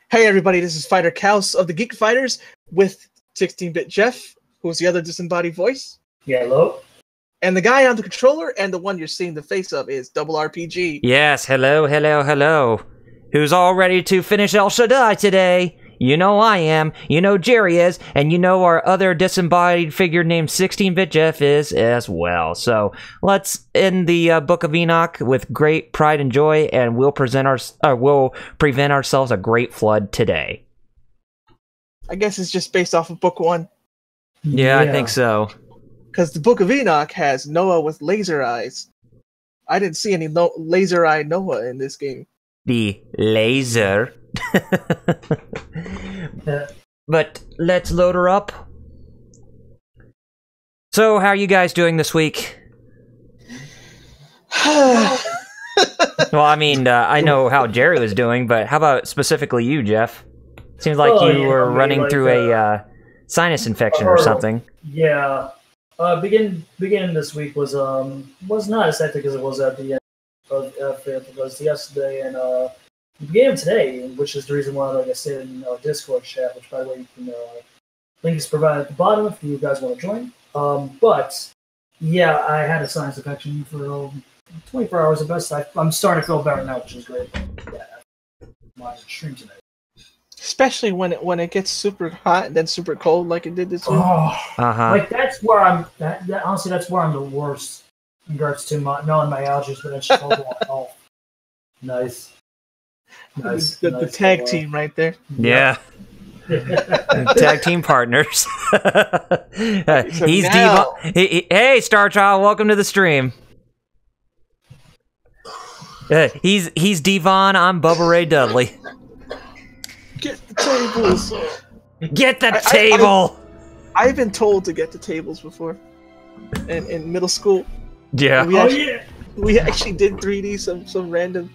Hey everybody, this is FighterXaos of the Geek Fighters with 16-bit Jeff, who's the other disembodied voice. Yeah, hello. And the guy on the controller, and the one you're seeing the face of, is RRPG. Yes, hello. Who's all ready to finish El Shaddai today? You know I am, you know Jerry is, and you know our other disembodied figure named 16-bit Jeff is as well. So let's end the Book of Enoch with great pride and joy, and we'll prevent ourselves a great flood today. I guess it's just based off of Book 1. Yeah, I think so. Because the Book of Enoch has Noah with laser eyes. I didn't see any laser-eyed Noah in this game. The laser. But let's load her up. So, how are you guys doing this week? Well, I mean, I know how Jerry was doing, but how about specifically you, Jeff? Seems like you were running through a sinus infection or something. Yeah. Beginning this week was not as hectic as it was at the end of it was yesterday and the beginning of today, which is the reason why, like I said in our Discord chat, which by the way, you can link is provided at the bottom if you guys want to join. But yeah, I had a sinus infection for 24 hours at best. I'm starting to feel better now, which is great. Yeah, my stream today. Especially when it gets super hot and then super cold, like it did this week. Like that's where honestly, that's where I'm the worst in regards to knowing my allergies, but it's just all Nice. The tag team right there. Yeah. Tag team partners. He's now... Hey, Star Child, welcome to the stream. He's Devon. I'm Bubba Ray Dudley. Get the tables. Get the table. I've been told to get the tables before, in middle school. Yeah. We actually did 3D some random.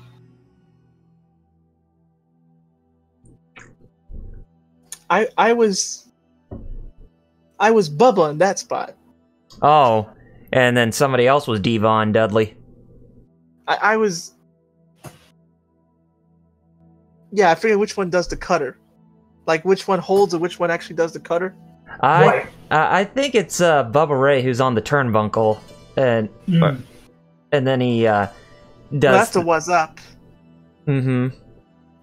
I was Bubba in that spot. Oh, and then somebody else was Devon Dudley. I was. Yeah, I forget which one does the cutter. Like which one holds and which one actually does the cutter. I think it's Bubba Ray who's on the turnbuckle, and then he does. Well, that's the what's up. Mm-hmm.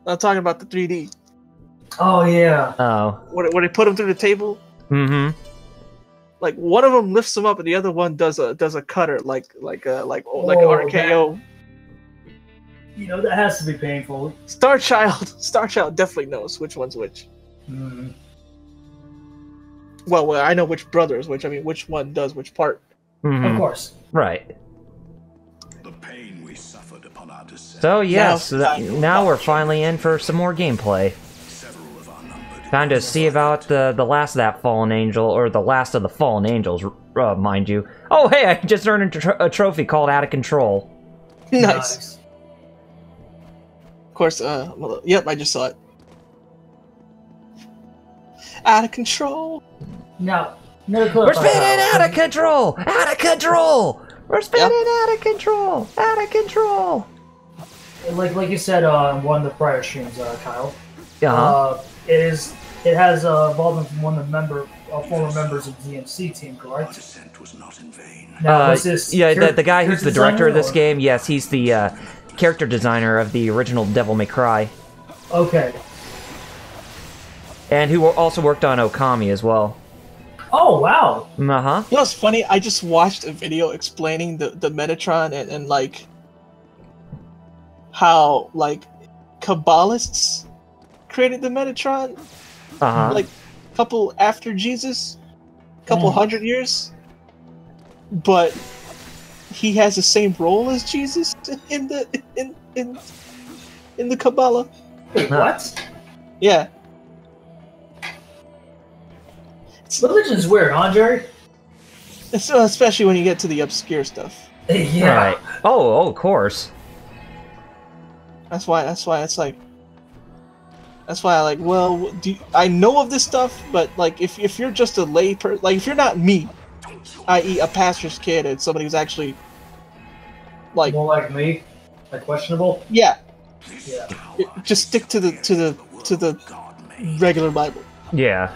I'm talking about the 3D. Oh yeah. Oh. Where they put them through the table. Mm-hmm. Like one of them lifts them up, and the other one does a cutter, like an RKO. You know that has to be painful. Star Child definitely knows which one's which. Mm. Well, I know which brother is which. I mean, which one does which part. Mm-hmm. Of course. Right. The pain we suffered upon our descent. So yes, now we're finally in for some more gameplay. Time to see about the last of that fallen angel, or the last of the fallen angels, mind you. Oh hey, I just earned a trophy called Out of Control. Nice. Of course, yep, I just saw it. Out of control. No. We're spinning out of control! Out of control! We're spinning out of control! Out of control! Like you said on one of the prior streams, Kyle. It has evolved from one of the former members of the DMC team, correct? Descent was not in vain. Now, this the guy who's the director of this game, yes, he's the character designer of the original Devil May Cry. Okay. And who also worked on Okami as well. Oh, wow. You know what's funny? I just watched a video explaining the Metatron and like how like Kabbalists created the Metatron like a couple after Jesus, couple 100 years, but he has the same role as Jesus in the Kabbalah. Wait, what? Yeah. Religion's weird, huh, Jerry? Especially when you get to the obscure stuff. Yeah. Right. Oh, of course. That's why it's like. That's why I like. Well, I know of this stuff, but like, if you're just a lay person, like if you're not me, i.e., a pastor's kid and somebody who's actually like more like me, like questionable. Yeah. Yeah. Just stick to the to the regular Bible. Yeah.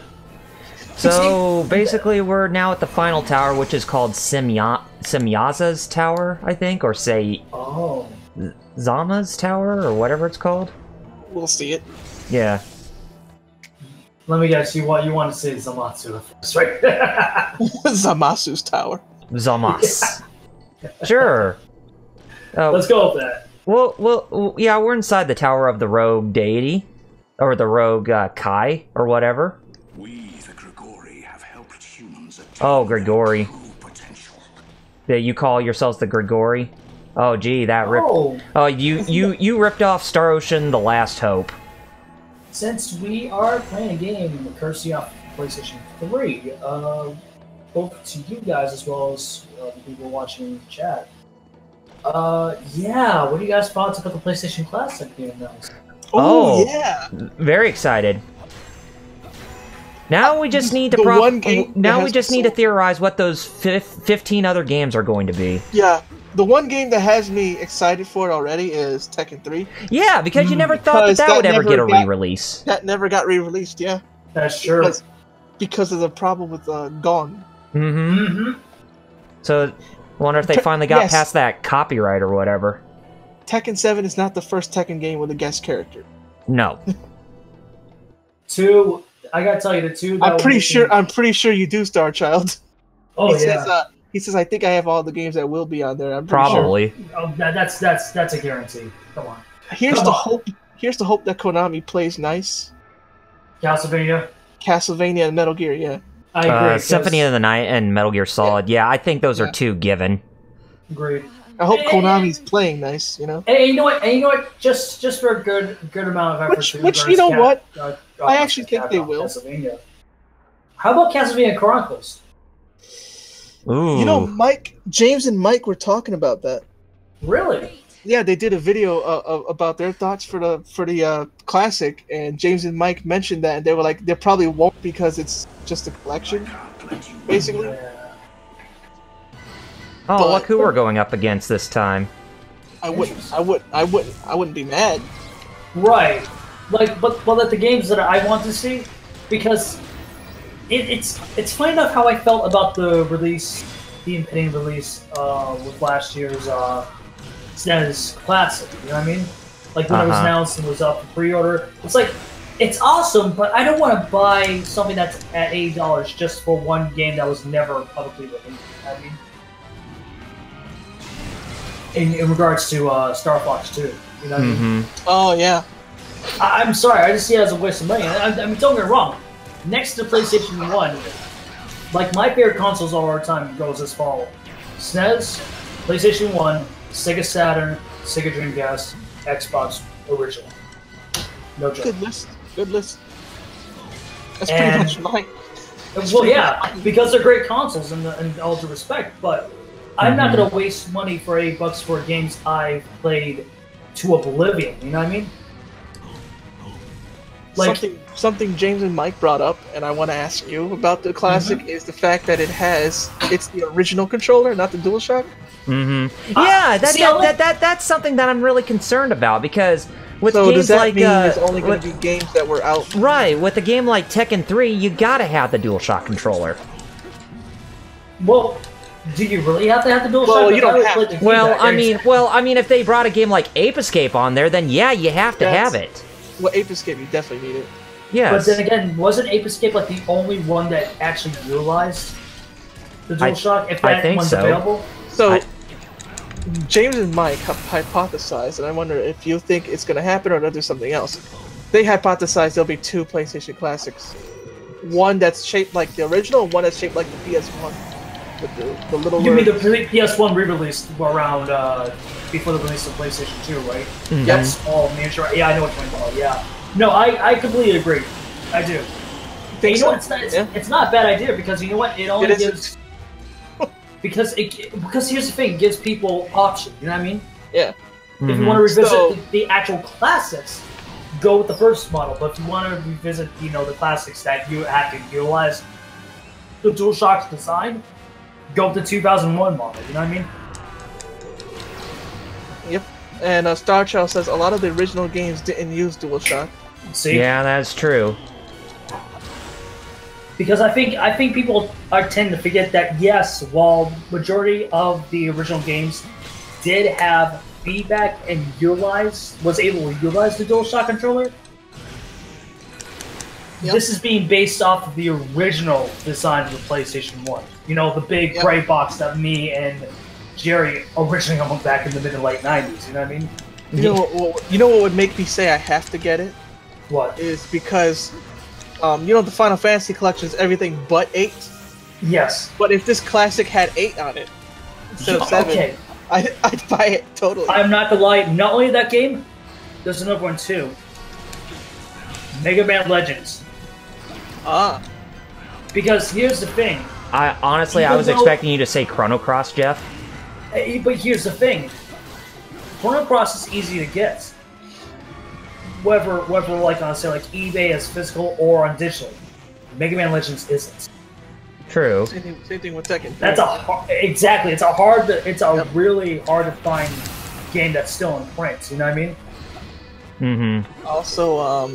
So basically, we're now at the final tower, which is called Semyaza's Tower, I think, or say Zama's Tower, or whatever it's called. We'll see it. Yeah. Let me guess. You want to say Zamatsu first, right? Zamasu's Tower. Zamas. Yeah. Sure. Let's go with that. Well, yeah, we're inside the Tower of the Rogue Deity, or the Rogue Kai, or whatever. We, the Grigori, have helped humans attain Grigori. true potential. Yeah, you call yourselves the Grigori? Oh, gee, that ripped. Oh, you ripped off Star Ocean: The Last Hope. Since we are playing a game courtesy of PlayStation 3, both to you guys as well as the people watching in the chat. Yeah, what do you guys thoughts about the PlayStation Classic being announced? Oh, yeah. Very excited. Now we just need to need to theorize what those 15 other games are going to be. Yeah. The one game that has me excited for it already is Tekken 3. Yeah, because you never thought that would ever get a re-release. That never got re-released, yeah. That's true. Because of the problem with Gone. Mm-hmm. So, I wonder if they finally got past that copyright or whatever. Tekken 7 is not the first Tekken game with a guest character. No. 2, I gotta tell you, the 2... I'm pretty sure you do, Star Child. Oh, He says, I think I have all the games that will be on there. I'm probably. Sure. Oh, that's a guarantee. Come on. Here's the hope that Konami plays nice. Castlevania and Metal Gear, yeah. I agree. Symphony of the Night and Metal Gear Solid. Yeah, I think those are two given. Agreed. I hope Konami's playing nice, you know. And you know what? Just for a good amount of effort. Which you know what? I actually think they will. How about Castlevania Chronicles? Ooh. You know, James and Mike were talking about that. Really? Yeah, they did a video about their thoughts for the classic, and James and Mike mentioned that, and they were like, they probably won't because it's just a collection, basically. Yeah. Oh, look who we're going up against this time. I wouldn't be mad. Right. Like, but at the games that I want to see, because it's funny enough how I felt about the impending release with last year's SNES Classic. You know what I mean? Like when it was announced and was up for pre-order, it's like it's awesome, but I don't want to buy something that's at $80 just for one game that was never publicly released. You know what I mean? In regards to Star Fox 2, you know what I mean? Oh yeah. I'm sorry, I just see it as a waste of money. I mean, don't get me wrong. Next to PlayStation 1, like my favorite consoles all our time goes as follows: SNES, PlayStation 1, Sega Saturn, Sega Dreamcast, Xbox original. No joke. Good list. That's pretty much mine. Well, yeah, because they're great consoles and all due respect, but I'm not going to waste money for $8 for games I've played to oblivion, you know what I mean? Like, something James and Mike brought up, and I want to ask you about the classic, is the fact that it's the original controller, not the DualShock. Yeah, that's something that I'm really concerned about, because with games does that like mean there's only going to be games that were out? Right, with a game like Tekken 3, you gotta have the DualShock controller. Well, do you really have to have the DualShock? Well, you don't have to. Well, I mean, if they brought a game like Ape Escape on there, then yeah, you have to have it. Well, Ape Escape, you definitely need it. Yes. But then again, wasn't Ape Escape like the only one that actually utilized the DualShock? If that one's available? So, James and Mike have hypothesized, and I wonder if you think it's going to happen or there's something else. They hypothesized there'll be two PlayStation Classics. One that's shaped like the original, and one that's shaped like the PS1. With the little. You mean the PS1 re-released around before the release of PlayStation 2, right? That's all miniature. Yeah, I know what you're talking about. Yeah. No, I completely agree. I do. You know what? It's not a bad idea, because you know what? It only gives. Because here's the thing, it gives people options. You know what I mean? Yeah. If you want to revisit the actual classics, go with the first model. But if you want to revisit, the classics that you have to utilize the DualShock's design, go with the 2001 model. You know what I mean? Yep. And Star Child says a lot of the original games didn't use DualShock. See? Yeah, that's true. Because I think people are tend to forget that yes, while majority of the original games did have feedback and was able to utilize the DualShock controller, this is being based off of the original design of the PlayStation 1. You know, the big gray box that me and Jerry originally owned back in the mid and late 90s, you know what I mean? You know what would make me say I have to get it? What? Is because, you know, the Final Fantasy collection is everything but 8? Yes. But if this classic had 8 on it, instead of 7, okay. I'd buy it totally. I'm not gonna lie, not only that game, there's another one too. Mega Man Legends. Because here's the thing. Honestly, I was expecting you to say Chrono Cross, Jeff. But here's the thing. Chrono Cross is easy to get. Whether like on say like eBay as physical or on digital. Mega Man Legends isn't. True. Same thing with Tekken. That's exactly. It's a really hard to find game that's still in print. You know what I mean? Mm-hmm. Also,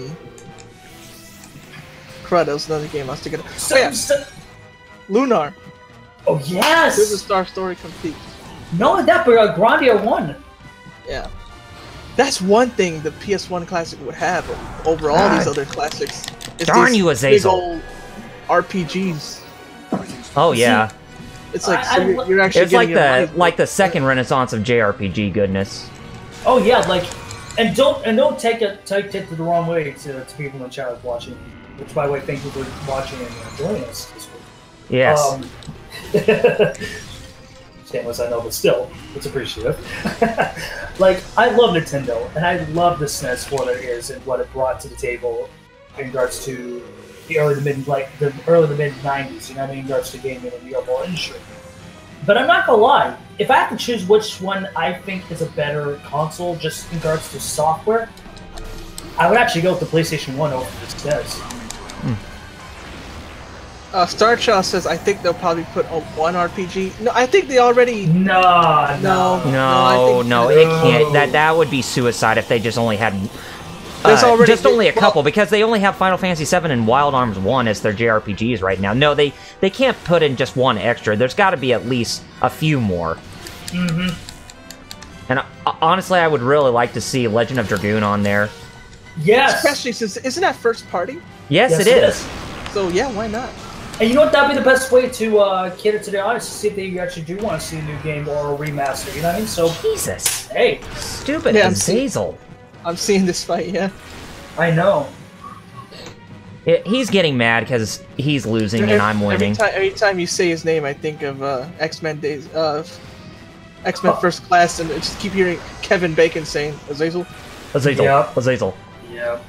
crud, that was another game I was thinking of. Lunar. Oh yes. There's a Star Story complete. No, that but Grandia 1. Yeah. That's one thing the PS1 classic would have over all these other classics. Darn you, Azazel. Big old RPGs. Oh yeah. It's like you're actually. It's like the second renaissance of JRPG goodness. Oh yeah, like, and don't take it the wrong way to people in the chat watching. Which, by the way, thank you for watching and joining us this week. Yes. Shameless, I know, but still, it's appreciative. Like, I love Nintendo, and I love the SNES for what it is and what it brought to the table in regards to the early to mid 90s. You know what I mean, in regards to gaming and the overall industry. But I'm not gonna lie, if I have to choose which one I think is a better console, just in regards to software, I would actually go with the PlayStation 1 over the SNES. Star Child says, I think they'll probably put one RPG. No, I think they already... No, it can't. That would be suicide if they just only had... only a couple, because they only have Final Fantasy VII and Wild Arms 1 as their JRPGs right now. No, they can't put in just one extra. There's got to be at least a few more. Mm-hmm. And honestly, I would really like to see Legend of Dragoon on there. Yes! Especially since, isn't that first party? Yes, it is. So yeah, why not? And you know what? That'd be the best way to cater to the audience, to see if they actually do want to see a new game or a remaster. You know what I mean? So Jesus. Hey, stupid Azazel. I'm seeing this fight. Yeah. I know. He's getting mad because he's losing and I'm winning. Every time you say his name, I think of X-Men Days, X-Men First Class, and I just keep hearing Kevin Bacon saying Azazel. Azazel. Yep. Azazel. Yeah.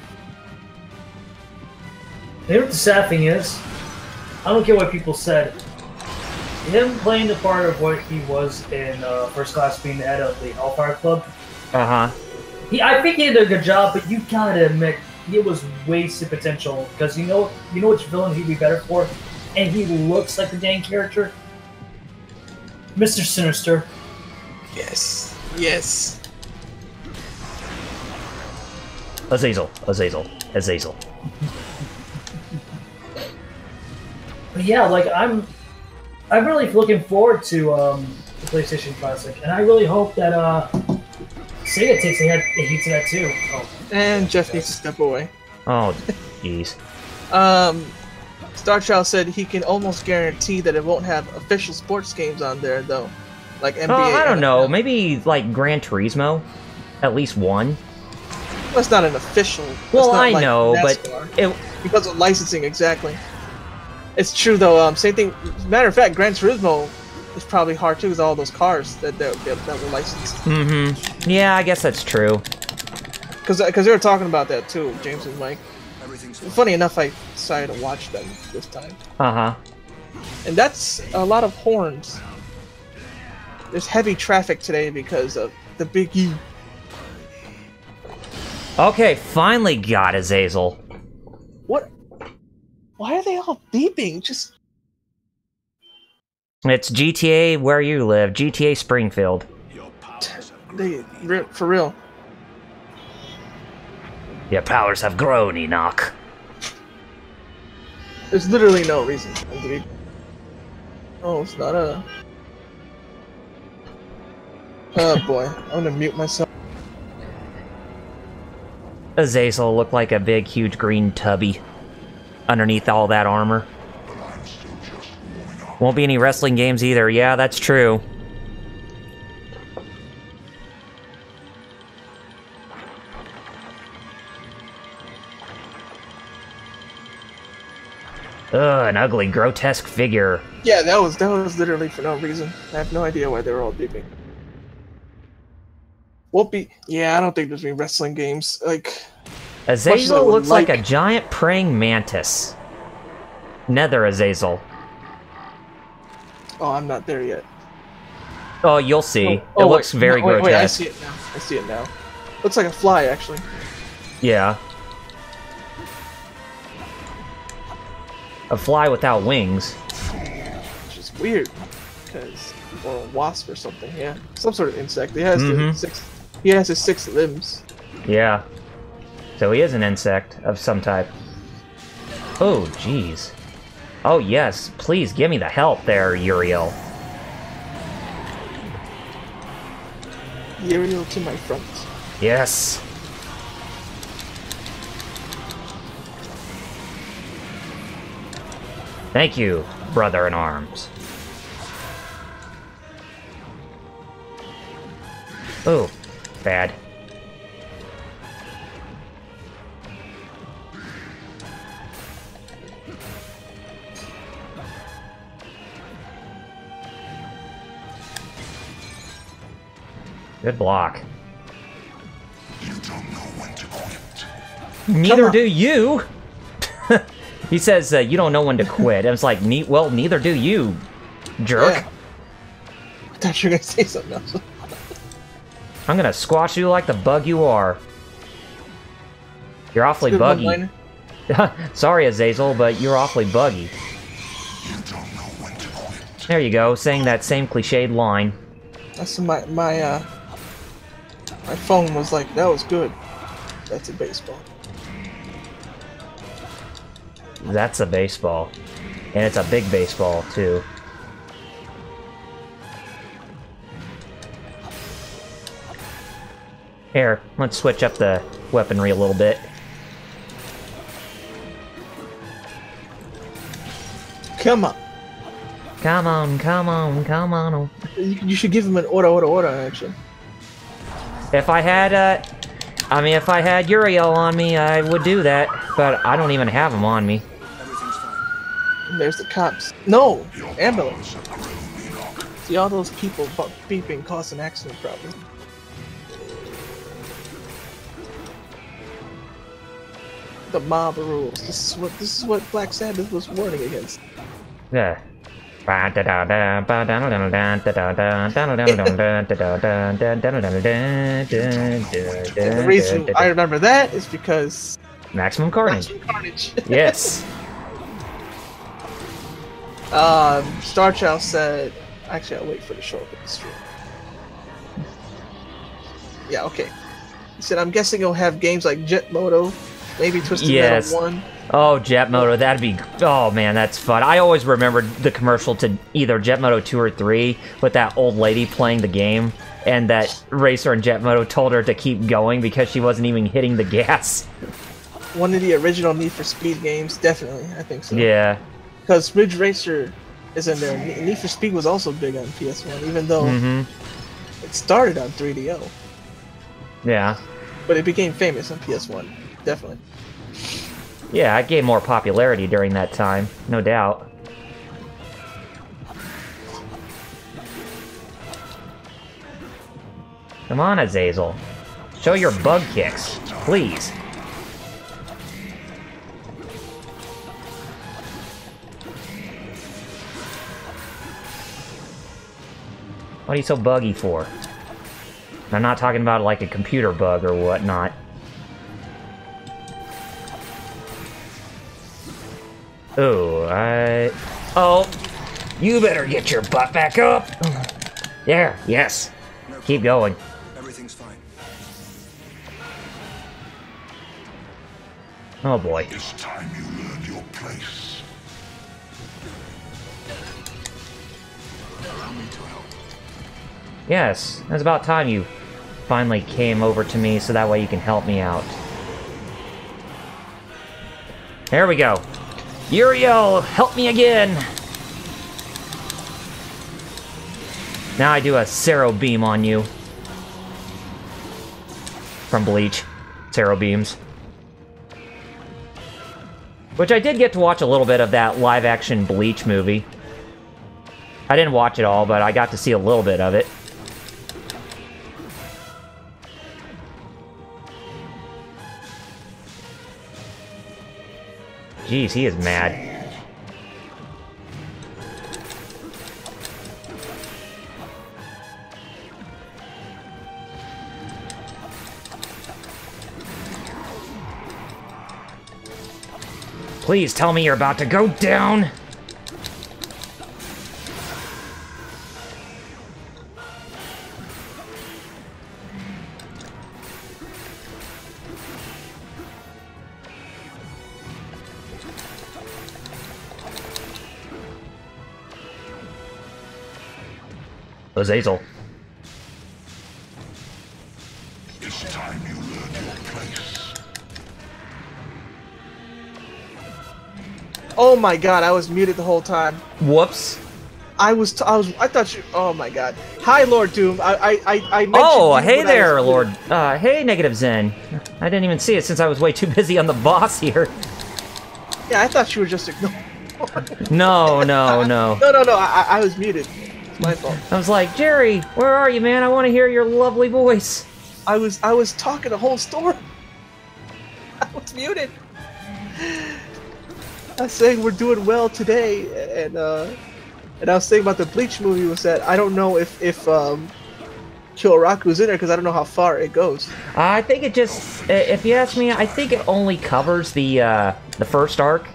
You know what the sad thing is? I don't care what people said. Him playing the part of what he was in First Class, being the head of the Hellfire Club. Uh-huh. I think he did a good job, but you gotta admit he was wasted potential because you know which villain he'd be better for, and he looks like the dang character. Mr. Sinister. Yes. Yes. Azazel. Azazel. Azazel. But yeah, like I'm really looking forward to the PlayStation Classic, and I really hope that Sega takes a heat to that too. Oh, and Jeff needs to step away. Oh, jeez. Starchild said he can almost guarantee that it won't have official sports games on there, though, like NBA. Oh, I don't know. Maybe like Gran Turismo, at least one. Well, it's not an official. Well, I know, NASCAR, but because of licensing, exactly. It's true though. Same thing. Matter of fact, Gran Turismo is probably hard too, because all those cars that were licensed. Mm-hmm. Yeah, I guess that's true. Because they were talking about that too, James and Mike. Funny enough, I decided to watch them this time. Uh-huh. And that's a lot of horns. There's heavy traffic today because of the Big E. Okay, finally got Azazel. What? Why are they all beeping? Just... It's GTA where you live. GTA Springfield. For real. Your powers have grown, Enoch. There's literally no reason for them to be. Oh, it's not a. Oh boy, I'm gonna mute myself. Azazel looked like a big, huge green tubby underneath all that armor. Won't be any wrestling games either. Yeah, that's true. Ugh, an ugly, grotesque figure. Yeah, that was literally for no reason. I have no idea why they were all beeping. Won't be. Yeah, I don't think there's any wrestling games. Like, Azazel looks like a giant praying mantis. Nether Azazel. Oh, I'm not there yet. Oh, you'll see. It looks very grotesque. Wait, I see it now. I see it now. Looks like a fly, actually. Yeah. A fly without wings. Which is weird, because or a wasp or something. Yeah, some sort of insect. He has the six. He has his 6 limbs. Yeah. So he is an insect of some type. Oh, jeez. Oh yes, please give me the help there, Uriel. Uriel to my front. Yes. Thank you, brother-in-arms. Oh, bad. Good block. You don't know when to quit. Neither do you! He says, you don't know when to quit. I was like, well, neither do you, jerk. Yeah. I thought you were going to say something else. I'm going to squash you like the bug you are. You're awfully buggy. Sorry, Azazel, but you're awfully buggy. You don't know when to quit. There you go, saying that same cliched line. That's my phone was like, that was good. That's a baseball. That's a baseball. And it's a big baseball, too. Here, let's switch up the weaponry a little bit. Come on. Come on, come on, come on. You should give him an order, actually. If I had, if I had Uriel on me, I would do that. But I don't even have him on me. And there's the cops. No! Ambulance. See, all those people beeping caused an accident, probably. The mob rules. This is what Black Sabbath was warning against. Yeah. And the reason I remember that is because Maximum Carnage. Maximum Carnage. Yes. Star Child said, actually, I'll wait for the show up in the stream. Yeah, okay. He said, I'm guessing he'll have games like Jet Moto, maybe Twisted Metal 1. Oh, Jet Moto, that'd be... Oh, man, that's fun. I always remembered the commercial to either Jet Moto 2 or 3 with that old lady playing the game, and that racer in Jet Moto told her to keep going because she wasn't even hitting the gas. One of the original Need for Speed games, definitely, I think so. Yeah. Because Ridge Racer is in there. Need for Speed was also big on PS1, even though it started on 3DO. Yeah. But it became famous on PS1, definitely. Yeah, it gained more popularity during that time, no doubt. Come on, Azazel. Show your bug kicks, please. What are you so buggy for? I'm not talking about like a computer bug or whatnot. Oh, Oh, you better get your butt back up. There, yes. Keep going. Everything's fine. Oh boy. It's time you learned your place. Allow me to help. Yes, it's about time you finally came over to me so that way you can help me out. There we go. Uriel, help me again! Now I do a Cero beam on you. From Bleach. Cero beams. Which I did get to watch a little bit of that live-action Bleach movie. I didn't watch it all, but I got to see a little bit of it. Jeez, he is mad. Please tell me you're about to go down! Azazel. It's time you learned your place. Oh my god, I was muted the whole time. Whoops. I thought you. Oh my god. Hi, Lord Doom. I mentioned Oh, you hey when I there, was Lord. muted. Hey, Negative Zen. I didn't even see it since I was way too busy on the boss here. Yeah, I thought you were just ignoring. No. No. I was muted. It's my fault. I was like, Jerry, where are you, man? I want to hear your lovely voice. I was talking the whole story. I was muted. I was saying we're doing well today, and I was saying about the Bleach movie was that I don't know if Kyoraku's in there because I don't know how far it goes. I think it just, if you ask me, I think it only covers the first arc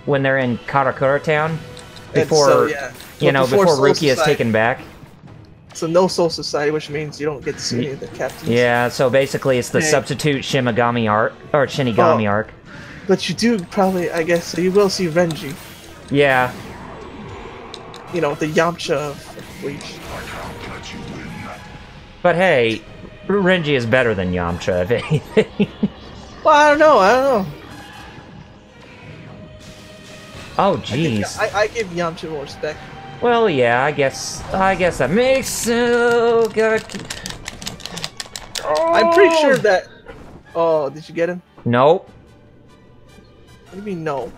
when they're in Karakura Town before, so, yeah. before Soul Rukia is Society. taken back. So no Soul Society, which means you don't get to see any of the captains. Yeah, so basically it's the Okay. substitute Shinigami arc. But you do probably, I guess, so you will see Renji. Yeah. You know, the Yamcha of Bleach. I can't let you win. But hey, Renji is better than Yamcha, if anything. Well, I don't know. Oh, jeez. I give Yamcha more respect. Well, yeah, I guess that makes so good. I'm pretty sure that. Oh, did you get him? Nope. What do you mean no?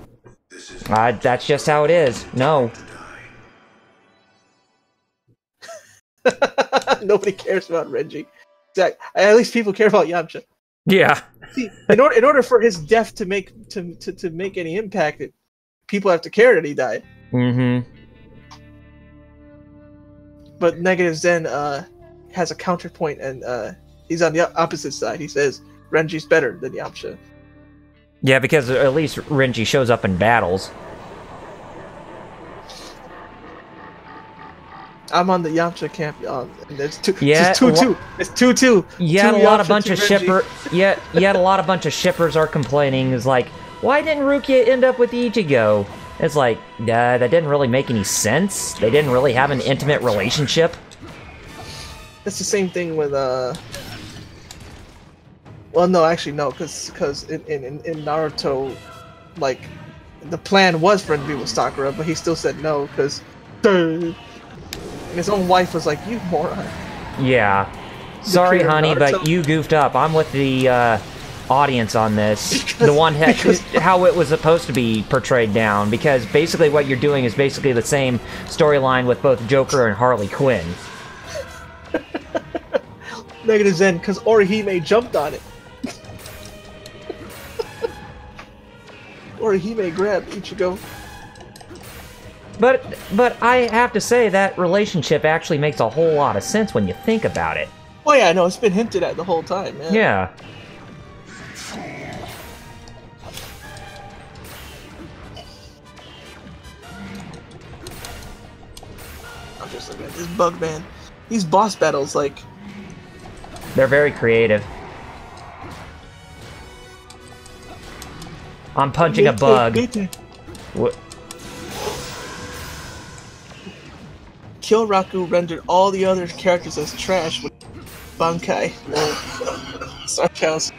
That's just how it is. No. Nobody cares about Renji. Exactly. At least people care about Yamcha. Yeah. See, in order for his death to make any impact, people have to care that he died. Mm-hmm. But Negative Zen has a counterpoint, and he's on the opposite side. He says Renji's better than Yamcha. Yeah, because at least Renji shows up in battles. I'm on the Yamcha camp. And it's two. Yeah, it's 2-2. It's 2-2. You had a bunch of Renji. shippers are complaining. Is like, why didn't Rukia end up with Ichigo? It's like, that didn't really make any sense. They didn't really have an intimate relationship. It's the same thing with Well, no, actually, no, because in Naruto, like, the plan was for him to be with Sakura, but he still said no because, and his own wife was like, "You moron." Yeah. Sorry, Naruto. honey, but you goofed up. I'm with the audience on this. How it was supposed to be portrayed down, because basically what you're doing is basically the same storyline with both Joker and Harley Quinn. Negative Zen, because Orihime jumped on it. Orihime grabbed Ichigo. But I have to say that relationship actually makes a whole lot of sense when you think about it. Oh yeah, no, it's been hinted at the whole time, man. Yeah. I'm just looking at this bug man. These boss battles, like, They're very creative. I'm punching a bug. What? Kill Raku rendered all the other characters as trash with Bankai. Sarcasm.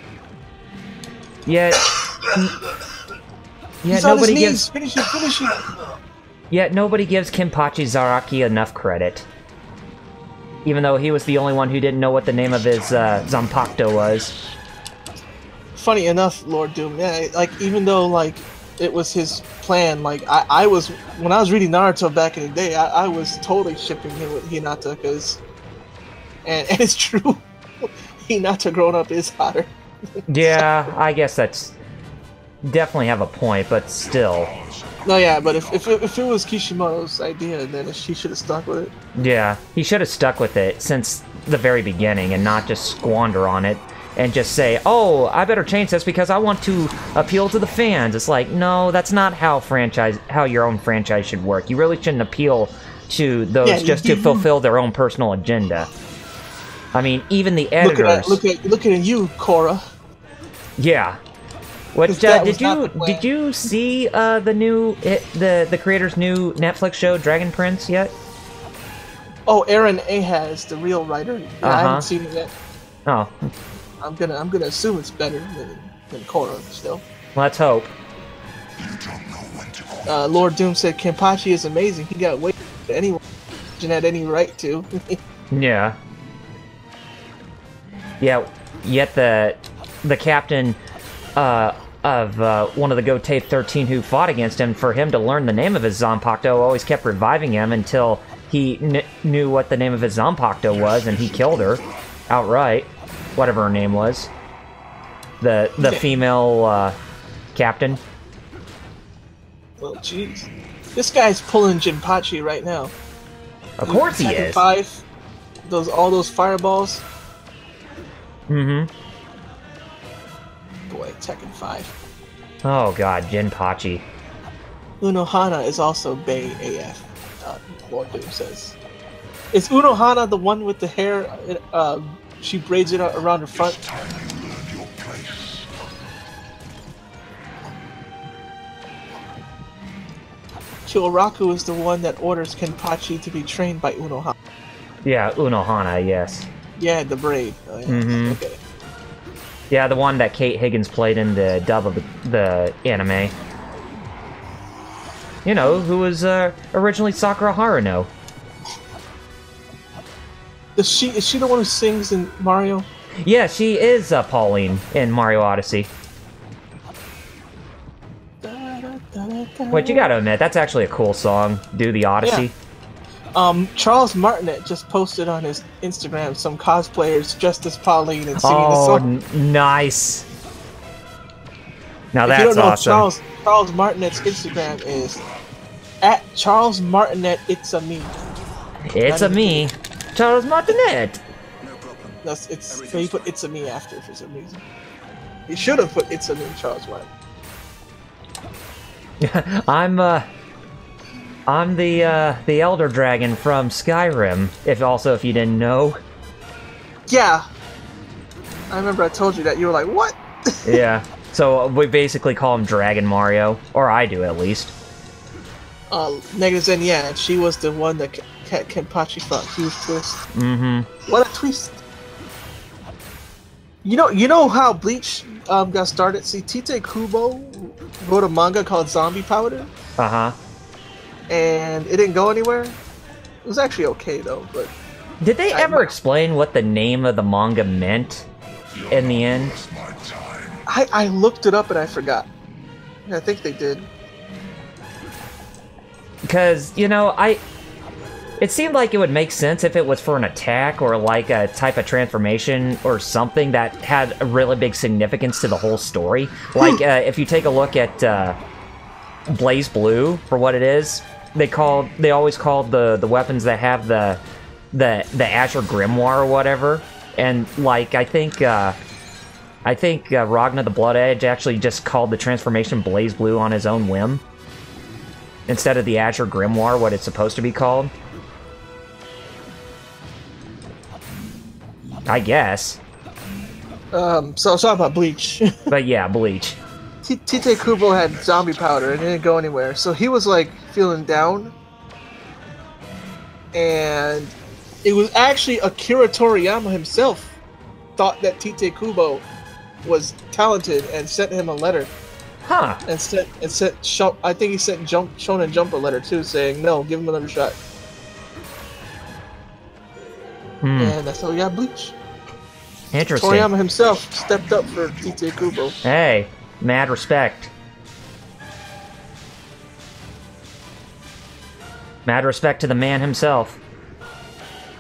Yet He's nobody on his gives. knees. Finish it. Yet nobody gives Kenpachi Zaraki enough credit. Even though he was the only one who didn't know what the name of his Zanpakuto was. Funny enough, Lord Doom, yeah, like, even though, like, it was his plan, like, I was, when I was reading Naruto back in the day, I was totally shipping him with Hinata, because, and it's true, Hinata growing up is hotter. Yeah, I guess that's definitely have a point, but still. No, yeah, but if it was Kishimoto's idea, then he should have stuck with it. Yeah, he should have stuck with it since the very beginning and not just squander on it and just say, oh, I better change this because I want to appeal to the fans. It's like, no, that's not how your own franchise should work. You really shouldn't appeal to those just to fulfill their own personal agenda. I mean, even the editors... Look at you, Korra. Yeah. What did you see the creator's new Netflix show Dragon Prince yet? Oh, Aaron Ahaz, the real writer. Yeah, I haven't seen it yet. Oh. I'm gonna assume it's better than Korra still. Let's hope. Lord Doom said Kenpachi is amazing. He got way than anyone had any right to. Yeah. Yeah. Yet the captain of one of the Gotei 13 who fought against him, for him to learn the name of his Zanpakuto, always kept reviving him until he knew what the name of his Zanpakuto was, and he killed her outright, whatever her name was. The female captain. Well, jeez, this guy's pulling Jinpachi right now. Of course he is. 5, all those fireballs. Mm-hmm. Boy, Tekken 5. Oh god, Jinpachi. Unohana is also Bay AF, Lord Doom says. Is Unohana the one with the hair, she braids it around her front? Kyoraku is the one that orders Kenpachi to be trained by Unohana. Yeah, Unohana, yes. Yeah, the braid. Oh, yeah. Mm-hmm. Okay. Yeah, the one that Kate Higgins played in the dub of the anime. You know, who was originally Sakura Haruno. Is she the one who sings in Mario? Yeah, she is Pauline in Mario Odyssey. Wait, you gotta admit, that's actually a cool song, Do the Odyssey. Yeah. Charles Martinet just posted on his Instagram some cosplayers dressed as Pauline and singing the song. Oh, nice. Now if that's you don't know, awesome. Charles Martinet's Instagram is @Charles Martinet. It's a me. It's a me, Charles Martinet. No problem. So he put "It's a me" after for some reason. He should have put "It's a me," Charles Martinet. I'm the Elder Dragon from Skyrim. If you didn't know. Yeah. I remember I told you that. You were like, what? Yeah. So we basically call him Dragon Mario, or I do at least. Negative Zen, yeah, she was the one that Kenpachi fought. Huge twist. Mm-hmm. What a twist! You know how Bleach got started? See, Tite Kubo wrote a manga called Zombie Powder. Uh-huh. And it didn't go anywhere. It was actually okay though, but... Did they ever explain what the name of the manga meant in the end? I looked it up and I forgot. I think they did. Because, you know, it seemed like it would make sense if it was for an attack or like a type of transformation or something that had a really big significance to the whole story. Like, if you take a look at Blaze Blue for what it is, they always called the weapons that have the Azure Grimoire or whatever, and like I think Ragna the Blood Edge actually just called the transformation Blaze Blue on his own whim instead of the Azure Grimoire, what it's supposed to be called. I guess. So sorry about Bleach. But yeah, Bleach. Tite Kubo had zombie powder and it didn't go anywhere, so he was like feeling down. And it was actually Akira Toriyama himself thought that Tite Kubo was talented and sent him a letter. Huh. And sent I think he sent Shonen Jump a letter too, saying no, give him another shot. And that's how we got Bleach. Interesting. Toriyama himself stepped up for Tite Kubo. Hey, mad respect. Mad respect to the man himself.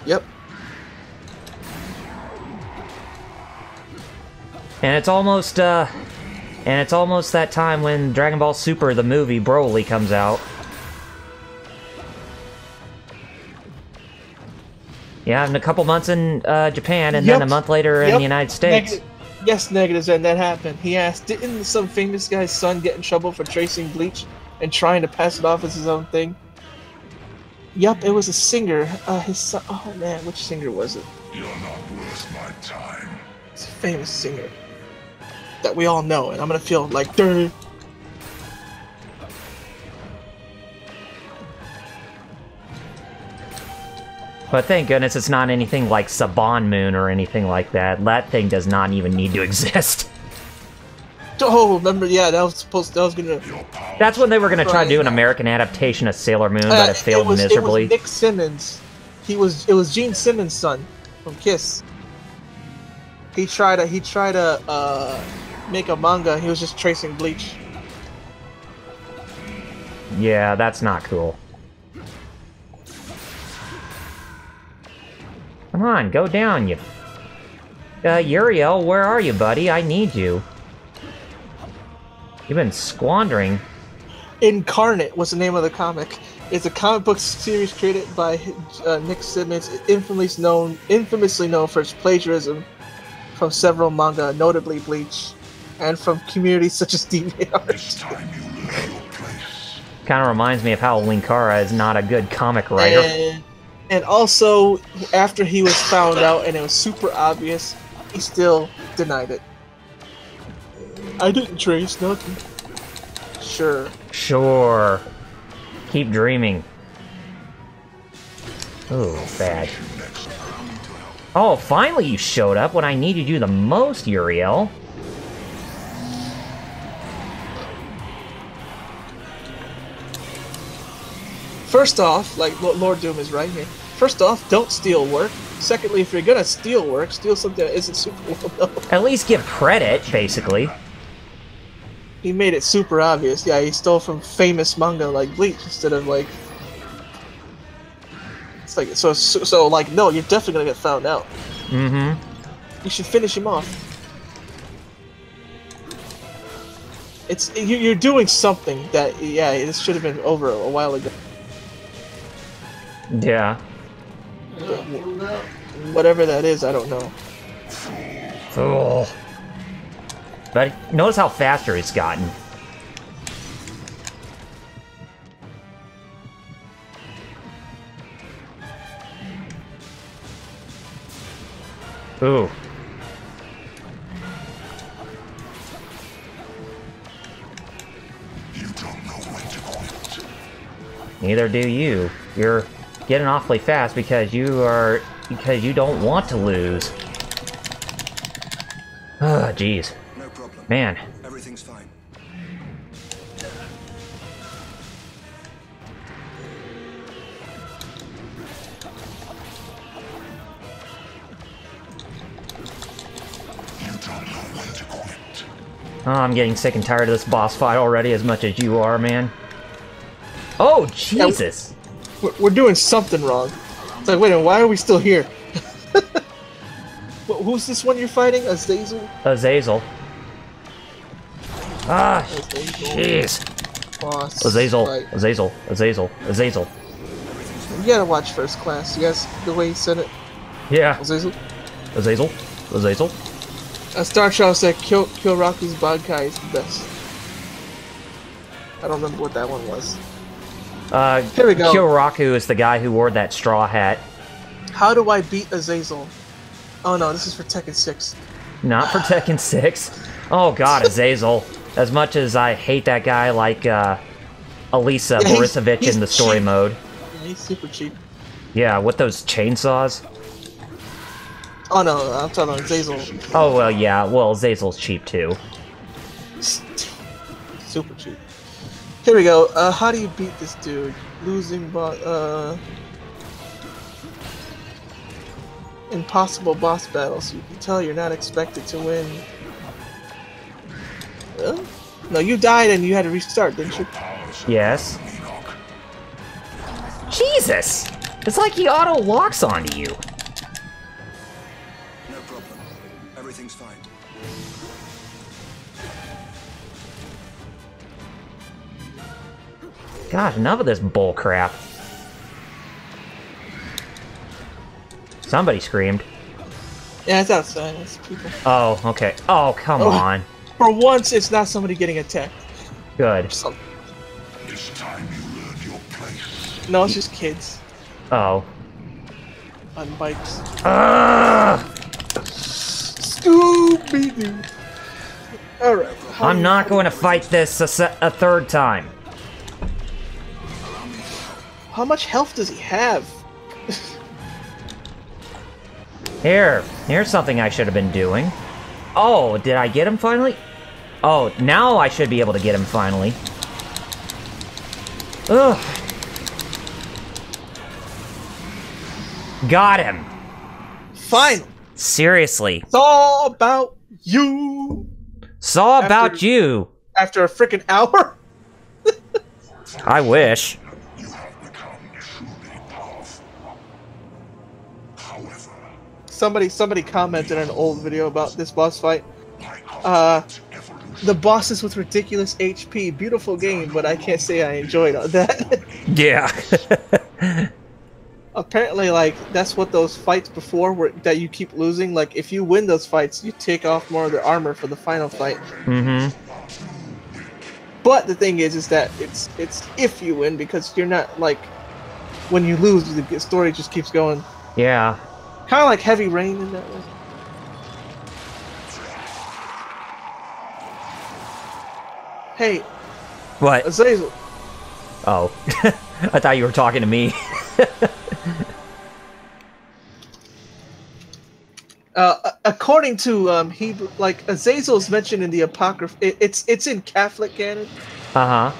Yep. And it's almost that time when Dragon Ball Super, the movie, Broly, comes out. Yeah, in a couple months in Japan, and then a month later in the United States. Yes, negatives, and that happened. He asked, didn't some famous guy's son get in trouble for tracing Bleach and trying to pass it off as his own thing? Yup, it was a singer. His son. Oh man, which singer was it? You're not worth my time. It's a famous singer that we all know, and I'm gonna feel like, duh. But thank goodness it's not anything like Saban Moon or anything like that. That thing does not even need to exist. Oh, remember? Yeah, that was gonna. That's when they were gonna try to do an American adaptation of Sailor Moon, but it failed miserably. It was Nick Simmons. It was Gene Simmons' son from Kiss. He tried to make a manga. He was just tracing Bleach. Yeah, that's not cool. Come on, go down, you... Uriel, where are you, buddy? I need you. You've been squandering. Incarnate was the name of the comic. It's a comic book series created by Nick Simmons, infamously known for its plagiarism from several manga, notably Bleach, and from communities such as DeviantArt. Kind of reminds me of how Linkara is not a good comic writer. And also, after he was found out and it was super obvious, he still denied it. I didn't trace nothing. Sure. Sure. Keep dreaming. Oh, bad. Oh, finally you showed up when I needed you the most, Uriel. First off, like Lord Doom is right here. First off, don't steal work. Secondly, if you're gonna steal work, steal something that isn't super well known. At least give credit, basically. He made it super obvious. Yeah, he stole from famous manga like Bleach instead of like. It's like so like no, you're definitely gonna get found out. Mm-hmm. You should finish him off. You're doing something that this should have been over a while ago. Yeah. Whatever that is, I don't know. Oh. But notice how faster it's gotten. Ooh. You don't know when to quit. Neither do you. You're getting awfully fast because you don't want to lose. Ah, jeez. No problem. Man. Everything's fine. You don't know when to quit. Oh, I'm getting sick and tired of this boss fight already as much as you are, man. Oh, Jesus! We're doing something wrong. It's like, wait a minute, why are we still here? Who's this one you're fighting? Azazel? Azazel. Ah, jeez. Boss Azazel, fight. Azazel, Azazel, Azazel. You gotta watch First Class. You guys, the way he said it. Yeah. Azazel? Azazel, Azazel. Star Child said Kyoraku's Bankai is the best. I don't remember what that one was. Here we go. Kyoraku is the guy who wore that straw hat. How do I beat Azazel? Oh no, this is for Tekken 6. Not for Tekken 6. Oh god, Azazel. As much as I hate that guy, like Elisa Borisovich in the story cheap. mode. Yeah, he's super cheap. Yeah, with those chainsaws. Oh no, I'm talking about Zazel. Oh well, yeah. Well, Zazel's cheap too. Super cheap. Here we go. How do you beat this dude? Losing impossible boss battles. You can tell you're not expected to win. Really? No, you died and you had to restart, didn't you? Yes. Jesus! It's like he auto-locks onto you. No problem. Everything's fine. God, enough of this bull crap. Somebody screamed. Yeah, it's outside. It's people. Oh, okay. Oh, come on. For once, it's not somebody getting attacked. Good. This time you learn your place. No, it's just kids Oh. on bikes. Scooby-Doo. Alright. I'm not going to fight this a third time. How much health does he have? Here's something I should have been doing. Oh, did I get him finally? Oh, now I should be able to get him finally. Ugh. Got him. Fine. Seriously. It's all about you. Saw about you. After a freaking hour? I wish. You have become truly powerful. However, Somebody commented on an old video about this boss fight. my The bosses with ridiculous HP, beautiful game, but I can't say I enjoyed that. Yeah. Apparently, like, that's what those fights before were, that you keep losing. Like, if you win those fights, you take off more of the armor for the final fight. Mm-hmm. But the thing is that it's if you win, because you're not, like, when you lose, the story just keeps going. Yeah. Kind of like Heavy Rain in that way. Hey, What? Azazel. Oh. I thought you were talking to me. According to Hebrew, like Azazel is mentioned in the Apocrypha. It's in Catholic canon. Uh-huh.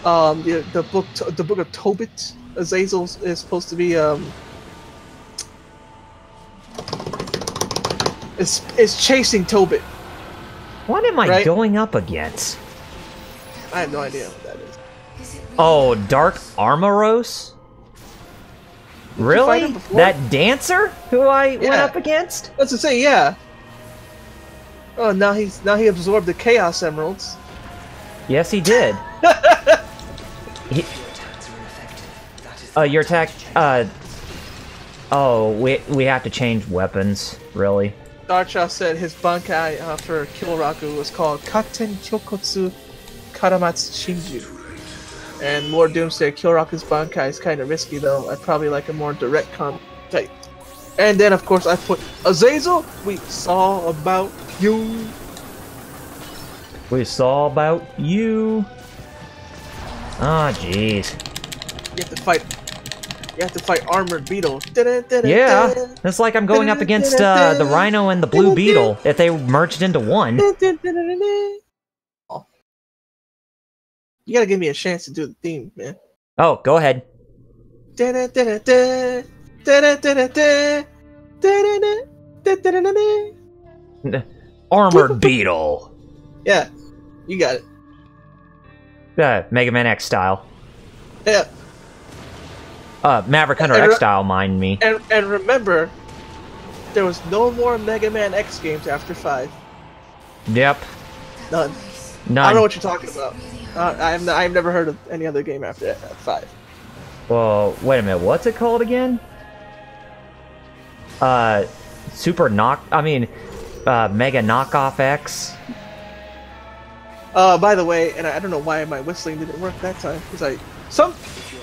The book of Tobit. Azazel is supposed to be is chasing Tobit. What am I Right? going up against? I have no idea what that is. Oh, Dark Armoros? fight Really? him before? That dancer who I went Yeah. up against? Let's just say, yeah. Oh, now he absorbed the Chaos Emeralds. Yes, he did. Your attack, oh, we have to change weapons, really. Darcha said his bankai for Kilraku was called Katen Kyokotsu Karamatsu Shinju. And Lord Doom said Kilraku's bankai is kind of risky though. I'd probably like a more direct combat type. And then of course I put Azazel, we saw about you. We saw about you. Ah, jeez. You have to fight Armored Beetle. Yeah, it's like I'm going up against the Rhino and the Blue Beetle if they merged into one. You gotta give me a chance to do the theme, man. Oh, go ahead. Armored Beetle. Yeah, you got it. Mega Man X style. Yeah. Maverick Hunter X style, mind me. And remember, there was no more Mega Man X games after 5. Yep. None. None. I don't know what you're talking about. I've never heard of any other game after 5. Well, wait a minute. What's it called again? Mega Knockoff X. By the way, and I don't know why my whistling didn't work that time, because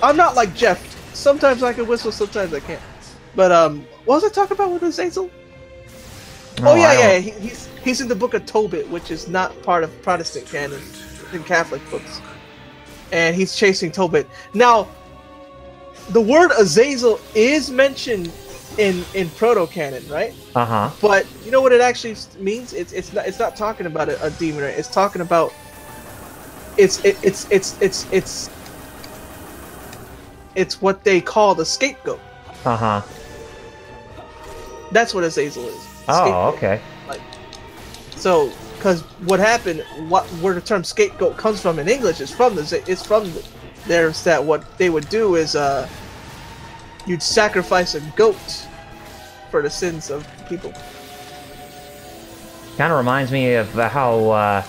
I'm not like Jeff. Sometimes I can whistle, sometimes I can't. But what was I talking about with Azazel? Oh yeah. He's in the Book of Tobit, which is not part of Protestant canon in Catholic books, and he's chasing Tobit. Now, the word Azazel is mentioned in proto-canon, right? But you know what it actually means? It's not talking about a demon. Right? It's talking about it's what they call the scapegoat. That's what Azazel is. Oh, okay. Like, so, because what happened, where the term scapegoat comes from in English is from there's that what they would do is you'd sacrifice a goat for the sins of people. Kind of reminds me of how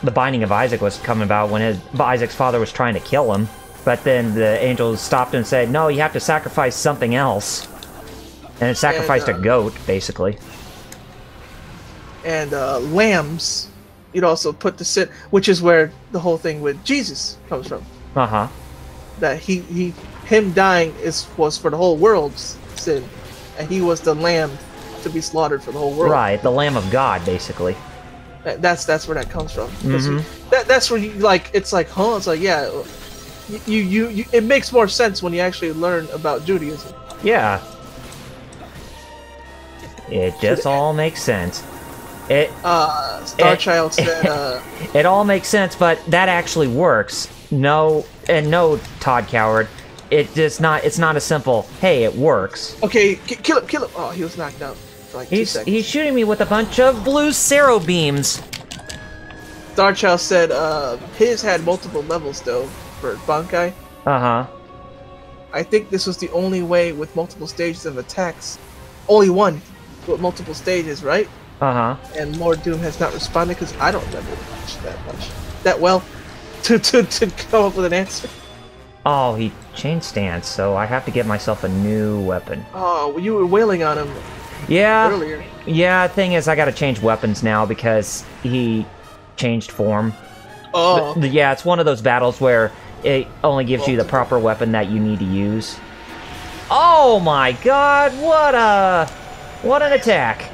the Binding of Isaac was coming about when Isaac's father was trying to kill him, but then the angels stopped and said, no, you have to sacrifice something else. And it sacrificed a goat, basically. And lambs, you'd also put the sin, which is where the whole thing with Jesus comes from. That him dying was for the whole world's sin, and he was the lamb to be slaughtered for the whole world. Right, the Lamb of God, basically. That's where that comes from. That's where you like. It's like, huh? It's like, yeah. You it makes more sense when you actually learn about Judaism. Yeah. It just all makes sense. Starchild said it all makes sense, but that actually works. No, Todd Coward. It's not a simple, hey, it works. Okay, kill him. Oh, he was knocked out for like 2 seconds. He's shooting me with a bunch of blue Cero beams. Starchild said his had multiple levels though for Bankai. I think this was the only way with multiple stages of attacks. Only one with multiple stages, right? And Lord Doom has not responded because I don't remember that well to come up with an answer. Oh, he changed stance, so I have to get myself a new weapon. Oh, well, you were wailing on him. Yeah. Earlier. Yeah. Thing is, I got to change weapons now because he changed form. Oh. Yeah, it's one of those battles where it only gives you the proper weapon that you need to use. Oh my God! What an attack!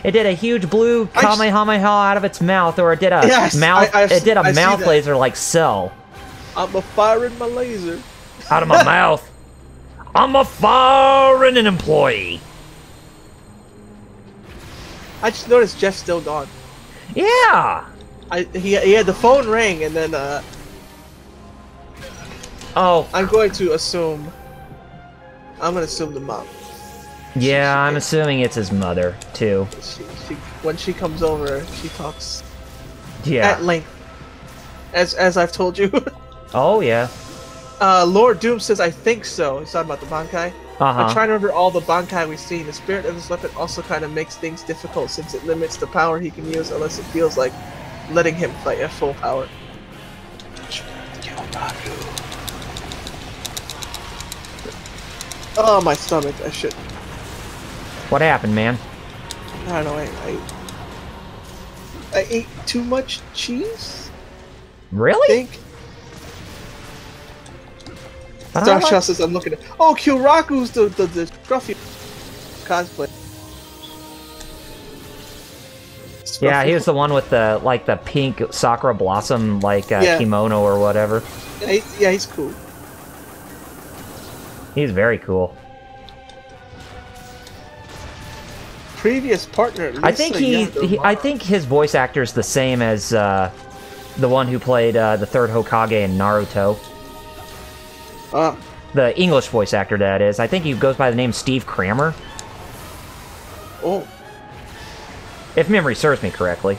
It did a huge blue Kamehameha out of its mouth, or it did a mouth laser like Cell. I'm a firing my laser. Out of my mouth. I'm a firing an employee. I just noticed Jeff's still gone. Yeah. He had the phone ring, and then oh. I'm going to assume the mom. Yeah, I'm assuming it's his mother, too. When she comes over, she talks at length. As I've told you. Oh, yeah. Lord Doom says, I think so. He's talking about the Bankai. I'm trying to remember all the Bankai we've seen. The spirit of this weapon also kind of makes things difficult since it limits the power he can use unless it feels like letting him fight at full power. Oh, my stomach. I should. What happened, man? I don't know. I ate too much cheese. Really? I think. Starshot says I'm looking at. Oh, Kyuraku's the scruffy cosplay. Yeah, he was the one with the pink Sakura Blossom kimono or whatever. Yeah, he's cool. He's very cool. Previous partner. Lisa I think his voice actor is the same as the one who played the third Hokage in Naruto. The English voice actor, that is. I think he goes by the name Steve Kramer. Oh. If memory serves me correctly.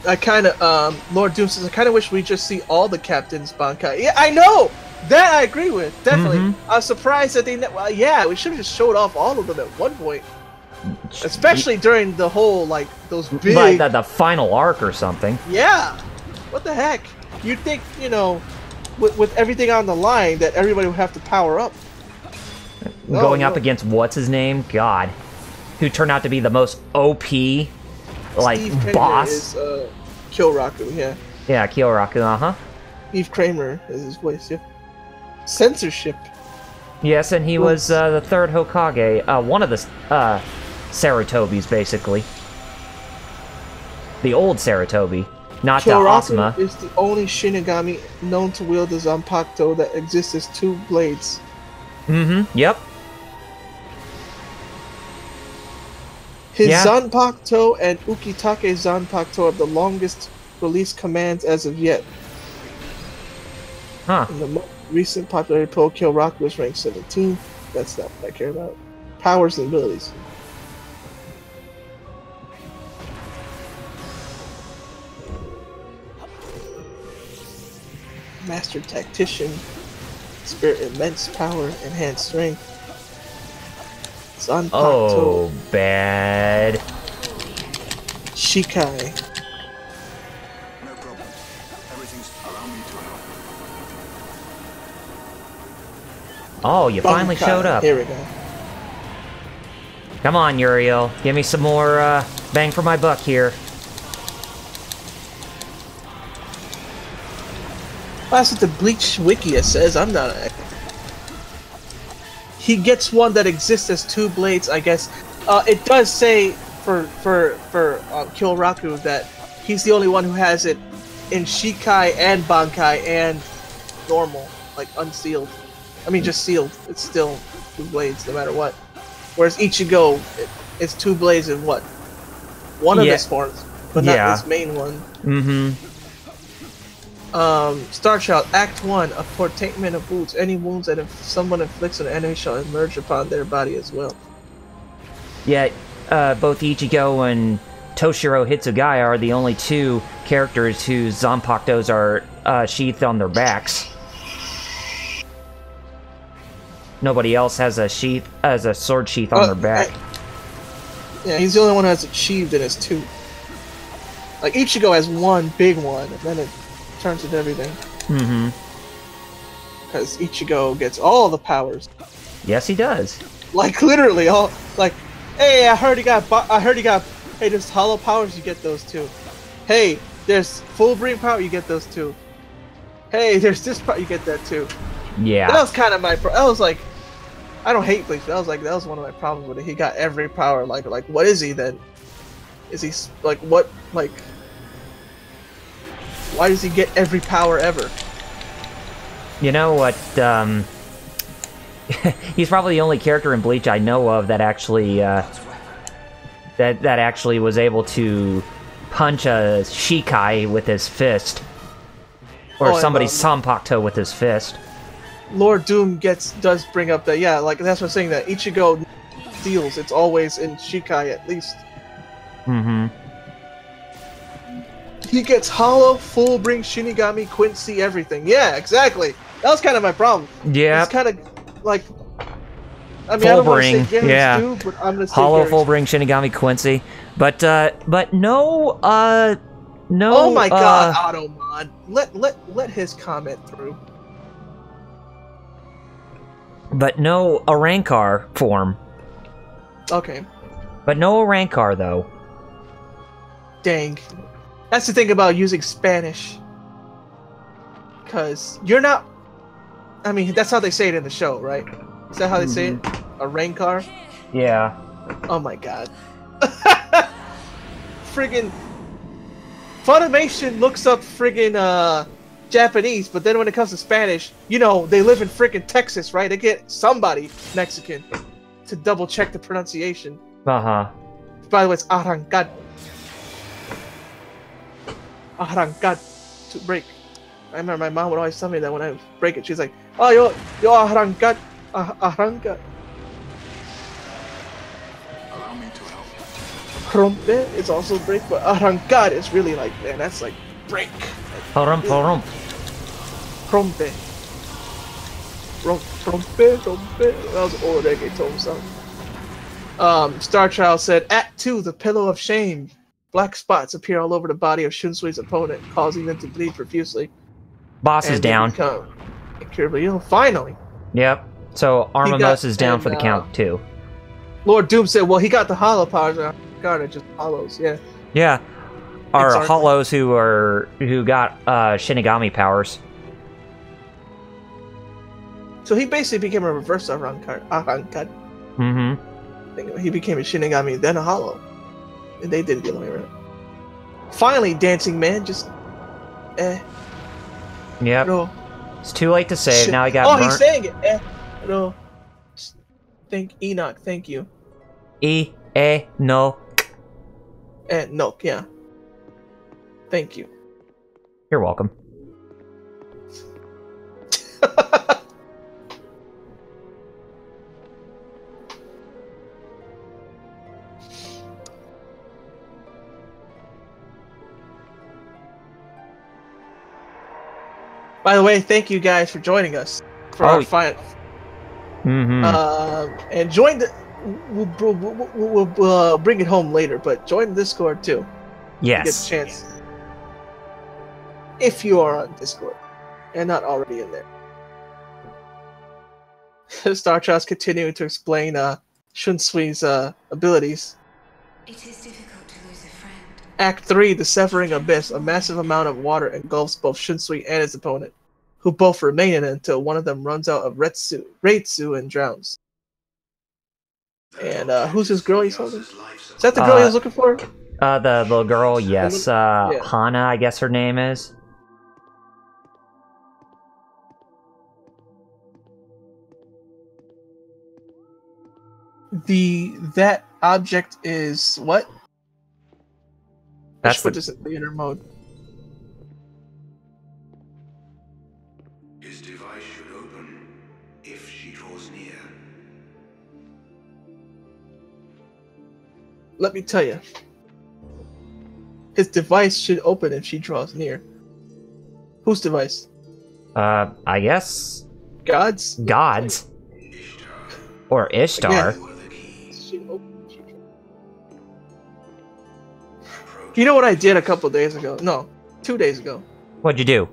I kind of, Lord Doom says, I kind of wish we just see all the captains Bankai. Yeah, I know! That I agree with, definitely. I was surprised that they, we should have just showed off all of them at one point. Especially during the whole, those big... Like the final arc or something. Yeah! What the heck? You'd think, with everything on the line, that everybody would have to power up. Going up against what's-his-name? God. Who turned out to be the most OP, boss. Is, Kyoraku, yeah. Yeah, Kyoraku, Steve Kramer is his voice, yeah. Censorship. Yes, and he was the third Hokage, one of the Saratobis, basically. The old Saratobi, not the Asuma. Kyoraku is the only Shinigami known to wield the Zanpakuto that exists as 2 blades. Mm-hmm, yep. His Zanpakuto and Ukitake Zanpakuto are the longest released commands as of yet. Huh. In the most recent popularity poll, Kyoraku was ranked 17th. That's not what I care about. Powers and abilities. Master Tactician. Spirit immense power, enhanced strength. Zanpakuto. Oh, bad. Shikai. No problem. Everything's allow me to help. Oh, you finally Bankai. showed up. Here we go. Come on, Uriel. Give me some more bang for my buck here. That's what the Bleach Wikia says. I'm not a... He gets one that exists as 2 blades, I guess. It does say for Kyoraku that he's the only one who has it in Shikai and Bankai and normal, like unsealed. I mean, just sealed. It's still 2 blades, no matter what. Whereas Ichigo, it's 2 blades in what? One of his forms, but not his main one. Mm-hmm. Star Child, Act 1, a portainment of wounds. Any wounds that if someone inflicts on an enemy shall emerge upon their body as well. Yeah, both Ichigo and Toshiro Hitsugaya are the only 2 characters whose Zanpakutos are sheathed on their backs. Nobody else has a sword sheath on their back. Yeah, he's the only one who has it sheathed in his 2. Like, Ichigo has 1 big one, and then it turns into everything. Mm-hmm. Because Ichigo gets all the powers. Yes, he does. Like, literally, all... Like, hey, I heard he got... Hey, there's hollow powers, you get those too. Hey, there's full bring power, you get those too. Hey, there's this power, you get that too. Yeah. That was kind of my... I was like... I don't hate Bleach, but that was one of my problems with it. He got every power. Like, what is he then? Is he... Like, what... Like... Why does he get every power ever? You know what, he's probably the only character in Bleach I know of that actually, that actually was able to punch a Shikai with his fist. Or somebody's Zanpakuto with his fist. Lord Doom does bring up that, yeah, like, that's what I'm saying, that Ichigo steals. It's always in Shikai, at least. Mm-hmm. He gets hollow, full bring, Shinigami, Quincy, everything. Yeah, exactly. That was kind of my problem. Yeah. It's kind of like... I mean, full I don't bring, want to say yeah. do, but I'm gonna say hollow, full bring, Shinigami, Quincy. But no, no... Oh my god, Automon. Let his comment through. But no Arankar form. Okay. But no Arankar, though. Dang. That's the thing about using Spanish. Because you're not... I mean, that's how they say it in the show, right? Is that how they say it? A Rankar? Yeah. Oh my god. Friggin... Funimation looks up friggin' Japanese, but then when it comes to Spanish, you know, they live in friggin' Texas, right? They get somebody Mexican to double check the pronunciation. Uh-huh. By the way, it's arrancar. Arrancar. To break. I remember my mom would always tell me that when I break it. She's like, oh, yo arrancar. Arrancar. Allow me to help. Rompe is also break, but arrancar is really like, man, that's like break. Rompe. Rompe. Rompe. That was an old reggaeton song. Star Child said, Act 2, the Pillow of Shame. Black spots appear all over the body of Shunsui's opponent, causing them to bleed profusely. Boss is down. Incurably ill. Finally. Yep. So Armamos is down for the count, too. Lord Doom said, well, he got the hollow powers. God, it just hollows, yeah. Yeah. Are hollows who got Shinigami powers. So he basically became a reverse Arrancar. Mm-hmm. He became a Shinigami, then a Hollow. And they did it the other way around. Finally, Dancing Man just... Yep. No. It's too late to save. Now he got burnt. He's saying it. No. Thank Enoch. Thank you. No. No. Yeah. Thank you. You're welcome. By the way, thank you guys for joining us for our fight. And join the. We'll bring it home later, but join the Discord too. Yes. You get a chance. If you are on Discord and not already in there. Star Child's continuing to explain Shunsui's abilities. It is difficult to lose a friend. Act 3, The Severing Abyss. A massive amount of water engulfs both Shunsui and his opponent, who both remain in it until one of them runs out of Reitsu and drowns. And who's this girl he's holding? Is that the girl he was looking for? The little girl, yes. Yeah. Hana, I guess her name is. That object is what? That's the inner mode. His device should open if she draws near. Let me tell you. His device should open if she draws near. Whose device? I guess... God's? God's. Or Ishtar. Yeah. You know what I did a couple days ago? No, 2 days ago. What'd you do?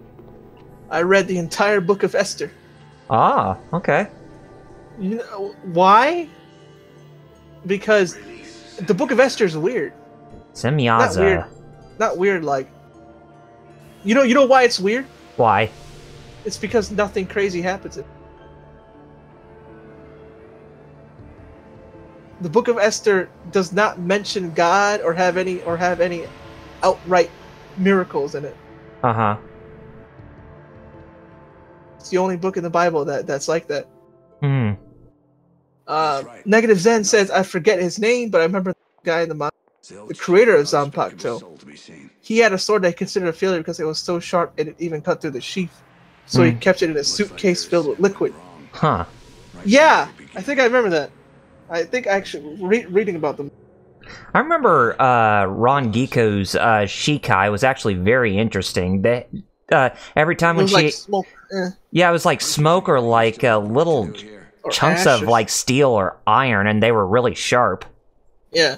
I read the entire book of Esther. Ah, okay. You know why? Because the book of Esther is weird. Semyaza. Not weird like... You know why it's weird? Why? It's because nothing crazy happens in it. The Book of Esther does not mention God or have any outright miracles in it. Uh-huh. It's the only book in the Bible that's like that. Hmm. Right. Negative Zen says, I forget his name, but I remember the guy in the manga, the creator of Zanpakuto. He had a sword that he considered a failure because it was so sharp it even cut through the sheath. So he kept it in a suitcase filled with liquid. Huh. Yeah, I think I remember that. I think actually reading about them. I remember Ron Giko's Shikai was actually very interesting. Every time when it was like smoke. Yeah, it was like smoke or like little chunks of like steel or iron, and they were really sharp. Yeah.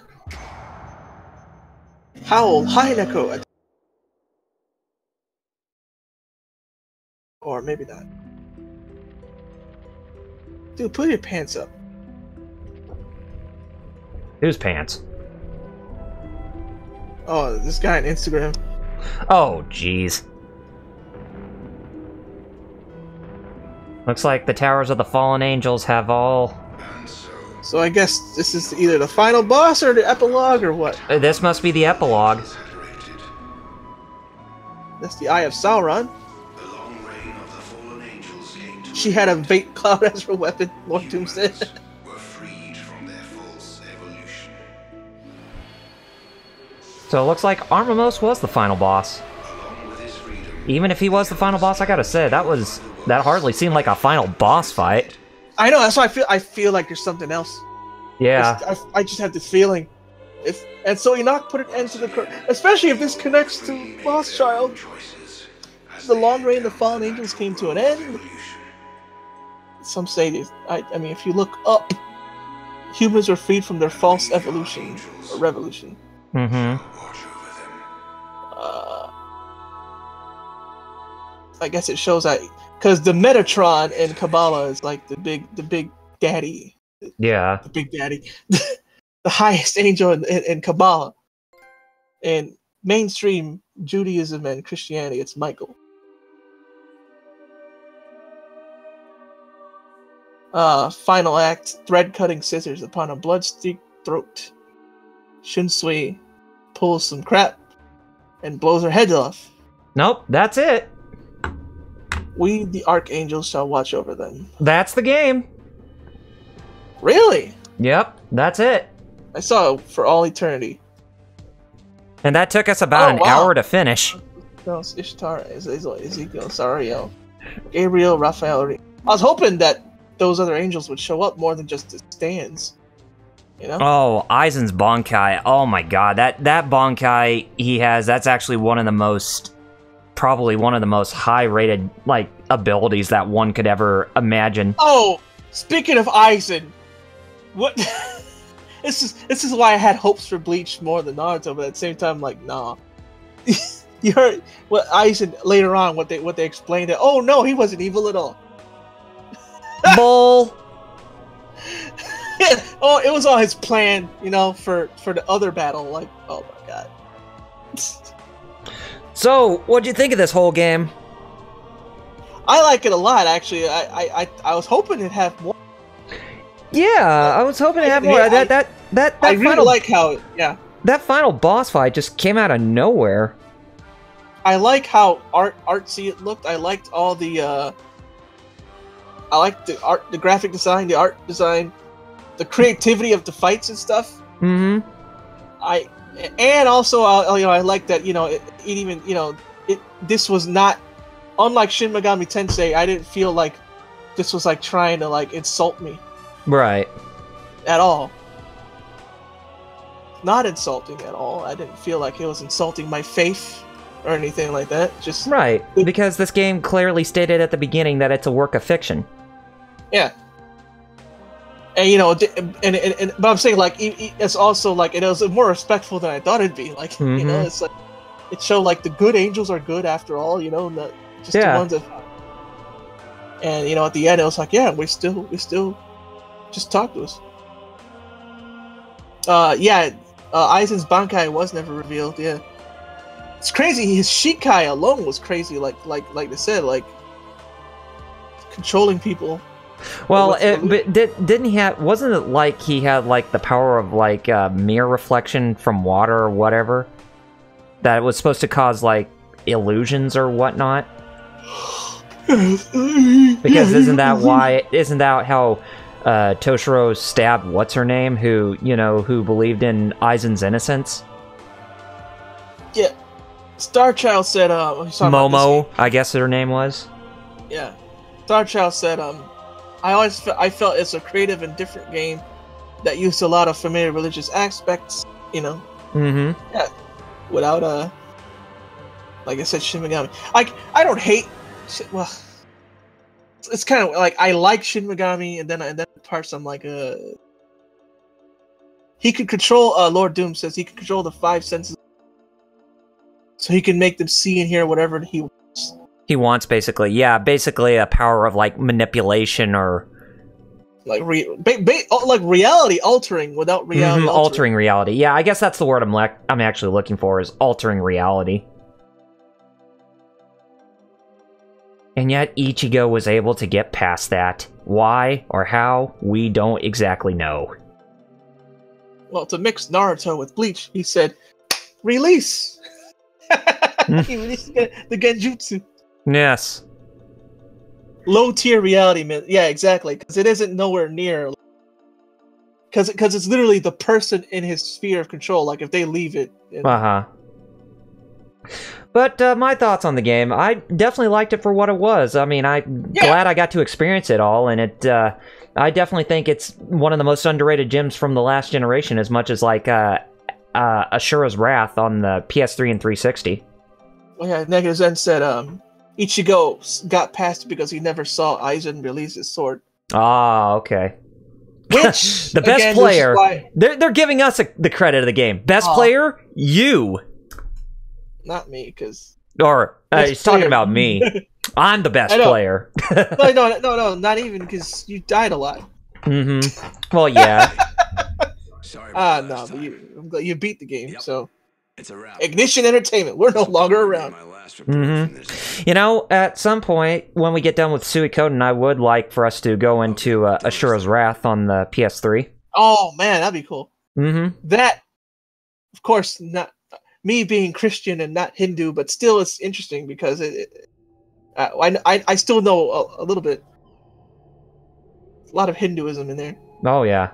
Howl, Hinako. Or maybe not. Dude, put your pants up. Whose pants? Oh, this guy on Instagram. Oh, jeez. Looks like the Towers of the Fallen Angels have all... So I guess this is either the final boss or the epilogue or what? This must be the epilogue. That's the Eye of Sauron. She had a Vate Cloud as her weapon, Lord Doom said. So it looks like Armamos was the final boss. Even if he was the final boss, I gotta say, that hardly seemed like a final boss fight. I know, that's why I feel like there's something else. Yeah. I just have this feeling. And so Enoch put an end to the... Especially if this connects to Lost Child. The long reign of the Fallen Angels came to an end. Some say this. I mean, if you look up, humans were freed from their false evolution or revolution. Mm-hmm. I guess it shows that because the Metatron in Kabbalah is like the big daddy. Yeah. The big daddy, the highest angel in Kabbalah. In mainstream Judaism and Christianity, it's Michael. Final act, thread-cutting scissors upon a blood-streaked throat. Shunsui pulls some crap and blows her head off. Nope, that's it. We, the Archangels, shall watch over them. That's the game. Really? Yep, that's it. I saw For All Eternity. And that took us about an hour to finish. Ishtar, Ezekiel, Sariel, Gabriel, Raphael. I was hoping that those other angels would show up more than just the stands. You know? Oh, Aizen's Bankai. Oh my god, that Bankai he has, that's actually probably one of the most high-rated, like, abilities that one could ever imagine. Oh, speaking of Aizen, what? This is why I had hopes for Bleach more than Naruto, but at the same time, like, nah. You heard what Aizen later on, what they explained that, oh no, he wasn't evil at all. Bull. Oh, it was all his plan, you know, for the other battle. Like, oh my god. So, what'd you think of this whole game? I like it a lot, actually. I was hoping it'd have more. Yeah, I was hoping to have more. I That really like how, yeah. That final boss fight just came out of nowhere. I like how artsy it looked. I liked all the I liked the art, the graphic design, the art design, the creativity of the fights and stuff. Mm-hmm. And also, I like that, this was not, unlike Shin Megami Tensei, I didn't feel like this was like trying to like insult me. Right. At all. Not insulting at all. I didn't feel like it was insulting my faith or anything like that. Just right, because this game clearly stated at the beginning that it's a work of fiction. Yeah. And but I'm saying, like, it's also like, it was more respectful than I thought it'd be. Like, it's like, it showed like the good angels are good after all, not just the ones that. And at the end it was like, yeah, we still just talk to us. Aizen's Bankai was never revealed. Yeah, it's crazy. His Shikai alone was crazy. Like they said, like controlling people. Well, but didn't he have? Wasn't it like he had like the power of like mirror reflection from water or whatever? That was supposed to cause like illusions or whatnot. Because isn't that how Toshiro stabbed what's her name, who believed in Aizen's innocence? Yeah, Starchild said Momo, I guess her name was. Yeah, Starchild said I felt it's a creative and different game that used a lot of familiar religious aspects, Mm-hmm. Yeah, without like I said, Shin Megami. I don't hate. Well, it's kind of like I like Shin Megami, and then parts I'm like, he could control. Lord Doom says he could control the 5 senses, so he can make them see and hear whatever he wants. He wants basically a power of like manipulation or like like reality altering without reality altering reality. Yeah, I guess that's the word I'm actually looking for, is altering reality. And yet Ichigo was able to get past that. Why or how, we don't exactly know. Well, to mix Naruto with Bleach, he said, release! He released the Genjutsu. Yes. Low-tier reality, man. Yeah, exactly. Because it isn't nowhere near. Because it's literally the person in his sphere of control. Like, if they leave it... Uh-huh. But my thoughts on the game, I definitely liked it for what it was. I mean, I'm glad I got to experience it all, and I definitely think it's one of the most underrated gems from the last generation, as much as like Ashura's Wrath on the PS3 and 360. Well, yeah, Negative Zen said Ichigo got past it because he never saw Aizen release his sword. Ah, okay. Which the best player, they're giving us the credit of the game. Best player, you. Not me, because... Or, he's talking about me. I'm the best player. No, not even, because you died a lot. Mm-hmm. Well, yeah. Sorry but you beat the game, so... It's a wrap. Ignition Entertainment. We're no longer around. My last report from this. You know, at some point, when we get done with Suikoden, I would like for us to go into Ashura's Wrath on the PS3. Oh, man, that'd be cool. Mm-hmm. That, of course, not me being Christian and not Hindu, but still it's interesting because I still know a little bit. A lot of Hinduism in there. Oh, yeah.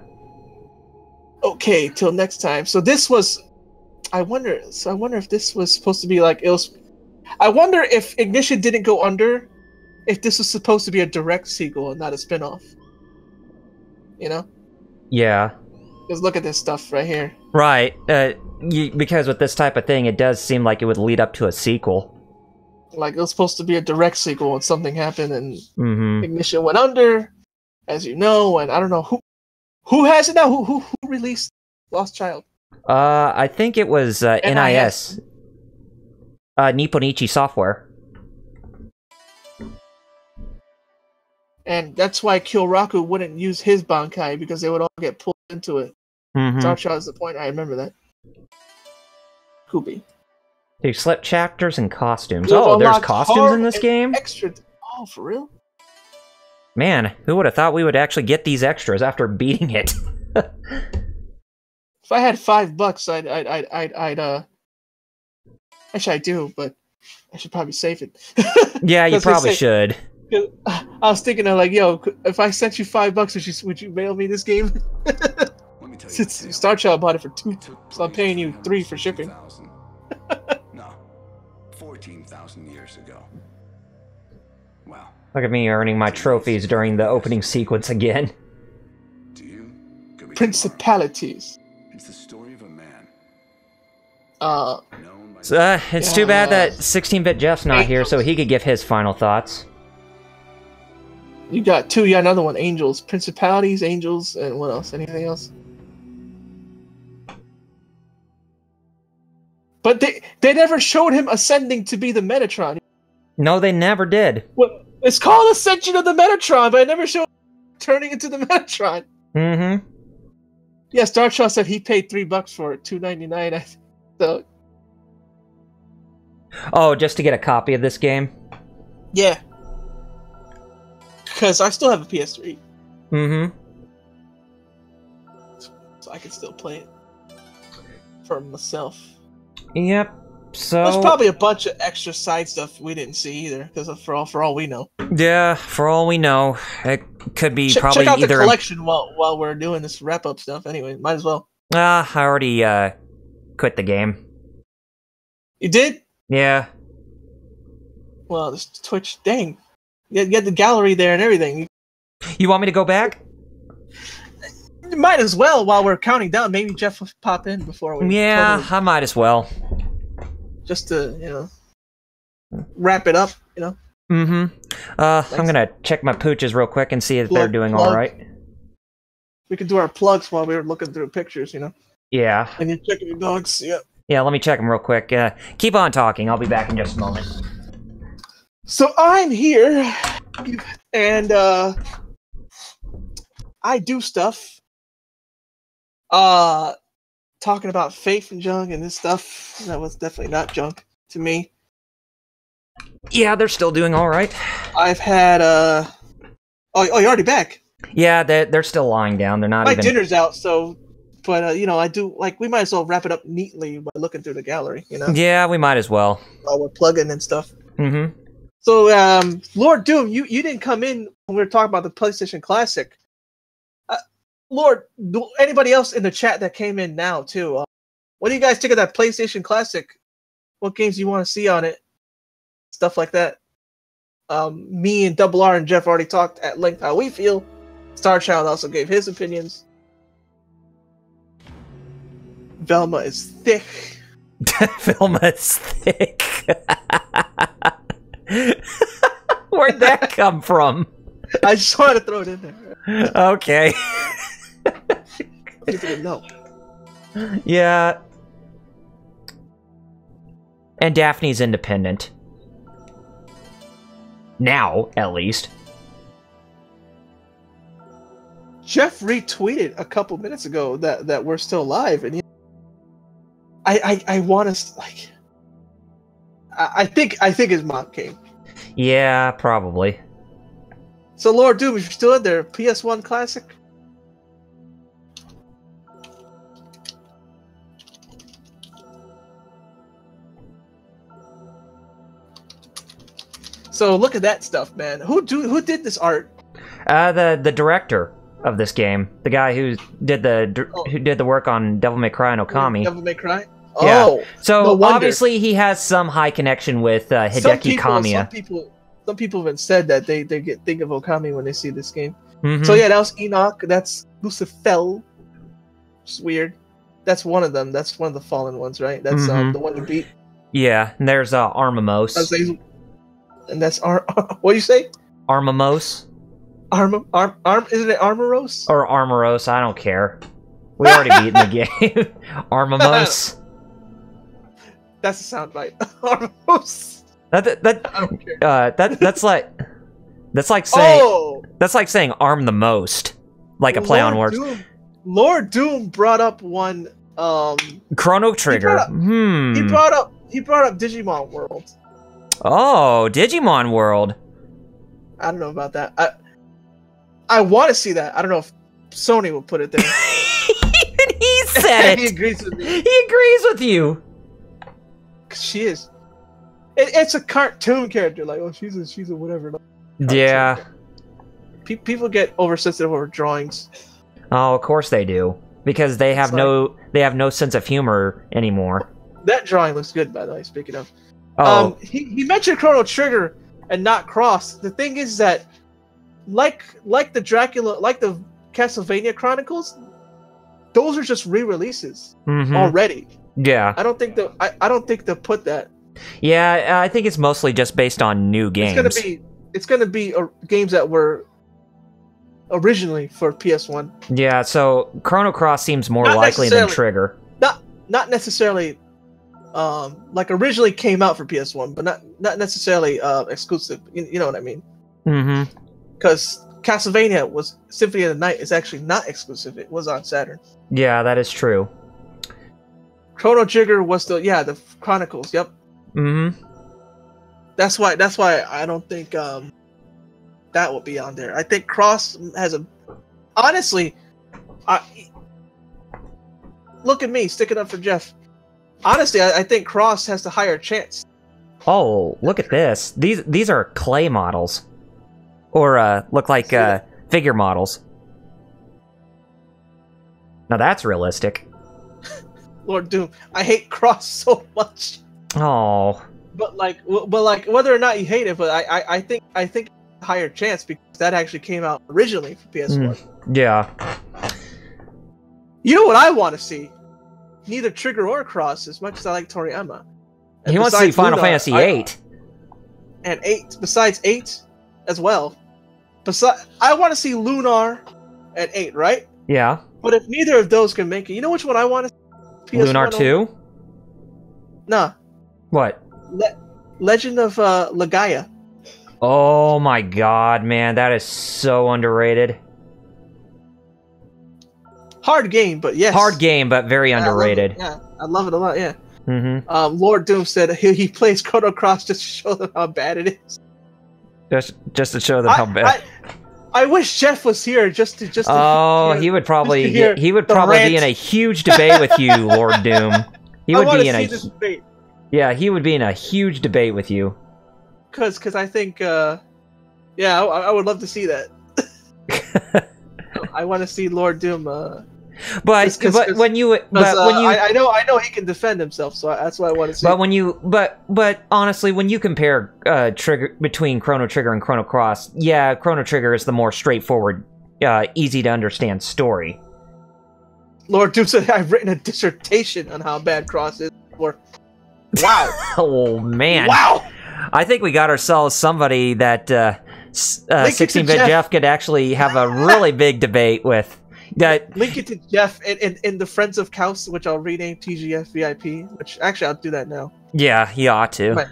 Okay, till next time. So this was... I wonder if this was supposed to be like... I wonder if Ignition didn't go under, if this was supposed to be a direct sequel and not a spin-off. You know? Yeah. Because look at this stuff right here. Right. Because with this type of thing, it does seem like it would lead up to a sequel. Like, it was supposed to be a direct sequel and something happened and Ignition went under, as you know, and I don't know who has it now? Who released Lost Child? I think it was NIS. Nipponichi Software. And that's why Kyoraku wouldn't use his Bankai, because they would all get pulled into it. Star Child is the point, I remember that. Kubi. They slip chapters and costumes. Oh, there's costumes in this game? Extra. Oh, for real? Man, who would have thought we would actually get these extras after beating it? If I had $5, I'd actually I do, but I should probably save it. Yeah, you probably should. I was thinking of like, yo, if I sent you $5, would you mail me this game? Since Star Child bought it for $2, so I'm paying you $3 for shipping. No, 14,000 years ago. Wow. Look at me earning my trophies during the opening sequence again. To you, Principalities. it's the story of a man. It's too bad that 16-bit Jeff's not here, so he could give his final thoughts. You got two, yeah, another one, Angels. Principalities, Angels, and what else? Anything else? But they never showed him ascending to be the Metatron. No, they never did. Well, it's called Ascension of the Metatron, but I never showed him turning into the Metatron. Mm-hmm. Yeah, Star Child said he paid $3 for it, $2.99. So. Oh, just to get a copy of this game? Yeah. Because I still have a PS3. Mm-hmm. So I can still play it. For myself. Yep. So there's probably a bunch of extra side stuff we didn't see either, because for all we know. Yeah, for all we know, it could be probably check out either the collection while we're doing this wrap up stuff. Anyway, might as well. I already quit the game. You did? Yeah. Well, this Twitch, dang, you had the gallery there and everything. You want me to go back? You might as well while we're counting down. Maybe Jeff will pop in before we. Yeah, totally... I might as well. Just to, wrap it up, Mm-hmm. I'm gonna check my pooches real quick and see if they're doing all right. We can do our plugs while we're looking through pictures, Yeah. And you're checking your dogs, yeah. Yeah, let me check them real quick. Keep on talking. I'll be back in just a moment. So I'm here, and I do stuff. Talking about faith and junk and this stuff, that was definitely not junk to me. Yeah, they're still doing all right. I've had oh, you're already back. Yeah, they're still lying down. They're not. My dinner's out, so. But I do we might as well wrap it up neatly by looking through the gallery. Yeah, we might as well. While we're plugging and stuff. Mm-hmm. So, Lord Doom, you didn't come in when we were talking about the PlayStation Classic. Lord, anybody else in the chat that came in now, too, what do you guys think of that PlayStation Classic? What games do you want to see on it? Stuff like that. Me and Double R and Jeff already talked at length how we feel. Star Child also gave his opinions. Velma is thick. Velma is thick. Where'd that come from? I just wanted to throw it in there. Okay. You didn't know. Yeah. And Daphne's independent. Now, at least. Jeff retweeted a couple minutes ago that we're still live, and I want to like. I think his mom came. Yeah, probably. So Lord Doom, if you're still in there, PS1 classic. So look at that stuff, man. Who did this art? The director of this game, the guy who did the work on Devil May Cry and Okami. Devil May Cry. Yeah. Oh, so no wonder. obviously he has some high connection with Hideki Kamiya. Some people have said that they think of Okami when they see this game. Mm-hmm. So yeah, that was Enoch. That's Lucifel. It's weird. That's one of them. That's one of the fallen ones, right? That's the one you beat. Yeah, and there's Armamos. And that's what do you say? Armamos. Isn't it Armoros? Or Armoros, I don't care. We already beat in the game. Armamos. That's a soundbite. Armamos. I don't care. That's like saying arm the most. Like a play on words. Lord Doom brought up one Chrono Trigger. He brought up Digimon World. Oh, Digimon World. I don't know about that. I want to see that. I don't know if Sony will put it there. He said it. He agrees with me. He agrees with you. She is. It's a cartoon character. Like, oh, she's a whatever. Yeah. People get oversensitive over drawings. Oh, of course they do, because they have no sense of humor anymore. That drawing looks good, by the way. Speaking of. Oh. He mentioned Chrono Trigger and not Cross. The thing is that, like the Dracula, like the Castlevania Chronicles, those are just re-releases already. Yeah. I don't think they'll put that. Yeah, I think it's mostly just based on new games. It's gonna be games that were originally for PS1. Yeah, so Chrono Cross seems more likely than Trigger. Not necessarily. Like originally came out for PS1, but not necessarily exclusive. You know what I mean? Mm-hmm. Because Castlevania was Symphony of the Night is actually not exclusive. It was on Saturn. Yeah, that is true. Chrono Trigger was the Chronicles. Yep. Mm-hmm. That's why I don't think that will be on there. I think Cross has a. Honestly, look at me sticking up for Jeff. Honestly, I think Cross has the higher chance. Oh, look at this. These are clay models. Or look like figure models. Now that's realistic. Lord Doom, I hate Cross so much. Oh. But whether or not you hate it, but I think higher chance because that actually came out originally for PS1. Yeah. You know what I want to see? Neither Trigger or Cross, as much as I like Toriyama. He wants to see Final Fantasy VIII. And 8. Besides 8 as well. I want to see Lunar at 8, right? Yeah. But if neither of those can make it, you know which one I want to see? Lunar 2? Nah. What? Legend of Legaia. Oh my god, man. That is so underrated. Hard game, but yes. Hard game, but very underrated. I love it a lot, yeah. Mm-hmm. Lord Doom said he plays Chrono Cross just to show them how bad it is. Just to show them how bad. I wish Jeff was here just to he would probably be in a huge debate with you, Lord Doom. He would be in a debate. Yeah, he would be in a huge debate with you. Cause I think I would love to see that. I want to see Lord Doom. But when you I know he can defend himself, so that's what I want to see. But honestly, when you compare between Chrono Trigger and Chrono Cross, yeah, Chrono Trigger is the more straightforward, easy to understand story. Lord Doom said, "I've written a dissertation on how bad Cross is." Wow. Oh man. Wow. I think we got ourselves somebody that 16-bit Jeff could actually have a really big debate with. Link it to Jeff in the Friends of Chaos, which I'll rename TGF VIP. Which actually I'll do that now. Yeah, he ought to.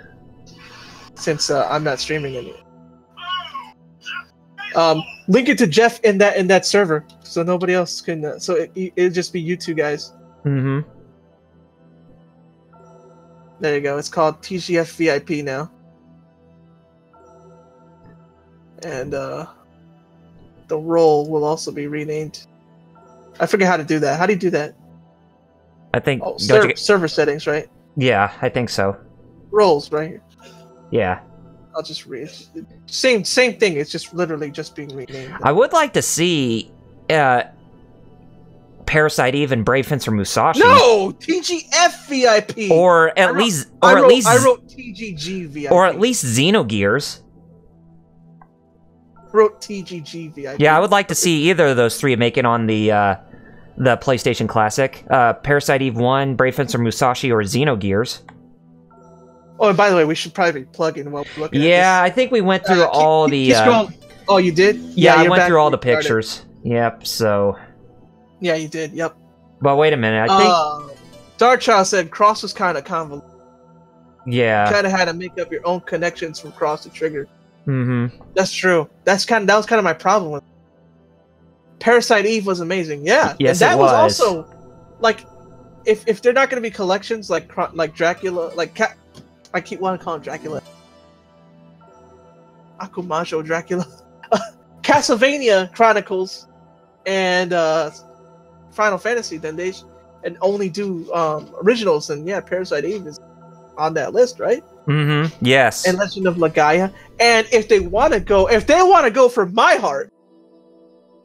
Since I'm not streaming it. Link it to Jeff in that server, so nobody else can. So it'll just be you two guys. Mm-hmm. There you go. It's called TGF VIP now. And the role will also be renamed. I forget how to do that. How do you do that? I think... Oh, server settings, right? Yeah, I think so. Roles, right? Yeah. I'll just read. Same thing. It's just literally just being renamed. I would like to see Parasite Eve and Brave Fencer Musashi. No! TGF VIP! Or at least... I wrote TGG VIP. Or at least Xenogears. Wrote TGG VIP. Yeah, I would like to see either of those three make it on the PlayStation Classic. Parasite Eve 1, Brave Fencer Musashi, or Xenogears. Oh, and by the way, we should probably plug in while we're looking at this. Yeah, I think we went through all the... Oh, you did? Yeah, I went through all the pictures. Yep, so... Yeah, you did, yep. But wait a minute, I think... Darkchild said Cross was kind of convoluted. Yeah. You kind of had to make up your own connections from Cross to Trigger. Mm-hmm. That's true. That was kind of my problem with Parasite Eve was amazing. Yeah. Yes, and that it was. Also like if they're not going to be collections like Dracula, I keep wanting to call him Dracula. Akumajo Dracula. Castlevania Chronicles and Final Fantasy, then they and only do originals, and yeah, Parasite Eve is on that list, right? Mm-hmm. Yes. And Legend of Legaia. And if they want to go for my heart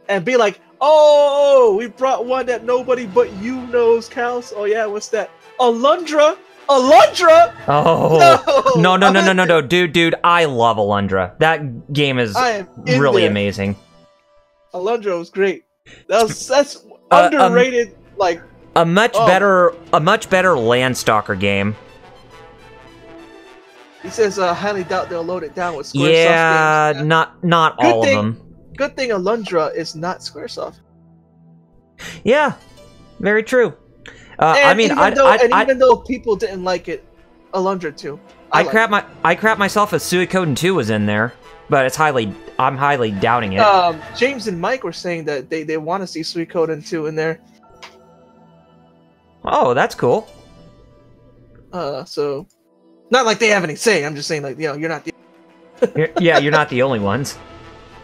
and be like, oh, we brought one that nobody but you knows counts. Oh yeah, what's that? Alundra. Oh no, dude, I love Alundra. That game is really amazing. Alundra was great. That's underrated. Like a much better Landstalker game. He says, highly doubt they'll load it down with Squaresoft games. Yeah, not all of them. Good thing Alundra is not Squaresoft. Yeah, very true. Even though people didn't like it, Alundra too. I crap myself if Suikoden 2 was in there, but I'm highly doubting it. James and Mike were saying that they want to see Suikoden 2 in there. Oh, that's cool. So, not like they have any say. I'm just saying, like, you're not the. You're not the only ones.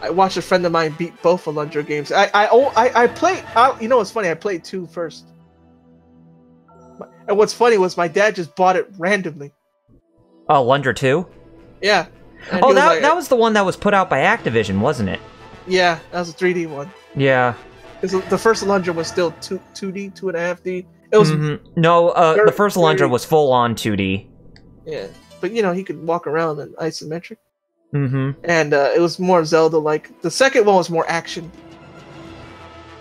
I watched a friend of mine beat both Alundra games. I played. You know what's funny? I played 2 first. And what's funny was my dad just bought it randomly. Oh, Alundra 2? Yeah. And that was the one that was put out by Activision, wasn't it? Yeah, that was a 3D one. Yeah. Because the first Alundra was still 2D, 2.5D. It was No, the first Alundra was full on 2D. Yeah, but he could walk around in isometric. Mm-hmm. And it was more Zelda-like. The second one was more action.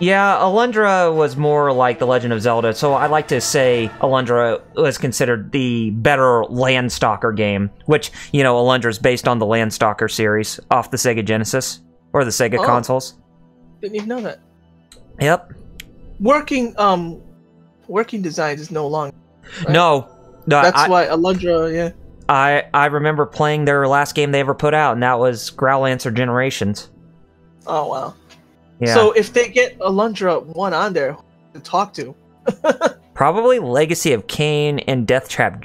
Yeah, Alundra was more like The Legend of Zelda, so I like to say Alundra was considered the better Landstalker game, which, Alundra is based on the Landstalker series off the Sega Genesis, or the Sega consoles. Didn't even know that. Yep. Working designs is no longer. Right? No. That's why Alundra, yeah. I remember playing their last game they ever put out, and that was Growlancer Generations. Oh, wow. Yeah. So if they get Alundra 1 on there to talk to... Probably Legacy of Kain and Deathtrap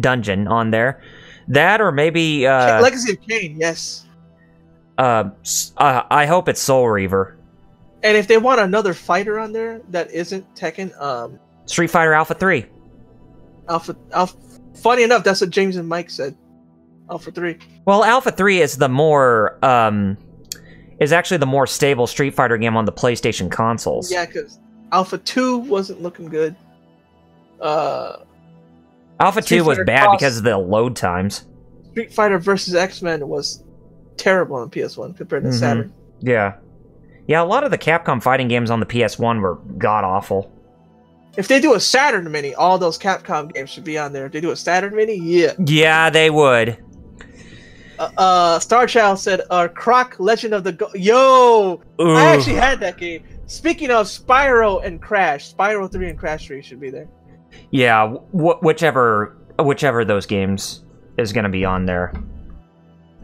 Dungeon on there. That or maybe... Legacy of Kain, yes. I hope it's Soul Reaver. And if they want another fighter on there that isn't Tekken... Street Fighter Alpha 3. Alpha. Funny enough, that's what James and Mike said. Alpha 3. Well, Alpha 3 is the more... is actually the more stable Street Fighter game on the PlayStation consoles. Yeah, because Alpha 2 wasn't looking good. Alpha 2 was bad because of the load times. Street Fighter vs. X-Men was terrible on PS1 compared to Saturn. Yeah. Yeah, a lot of the Capcom fighting games on the PS1 were god-awful. If they do a Saturn Mini, all those Capcom games should be on there. If they do a Saturn Mini, yeah. Yeah, they would. Starchild said, Croc Legend of the Yo! Ooh. I actually had that game. Speaking of Spyro and Crash, Spyro 3 and Crash 3 should be there. Yeah, whichever those games is going to be on there.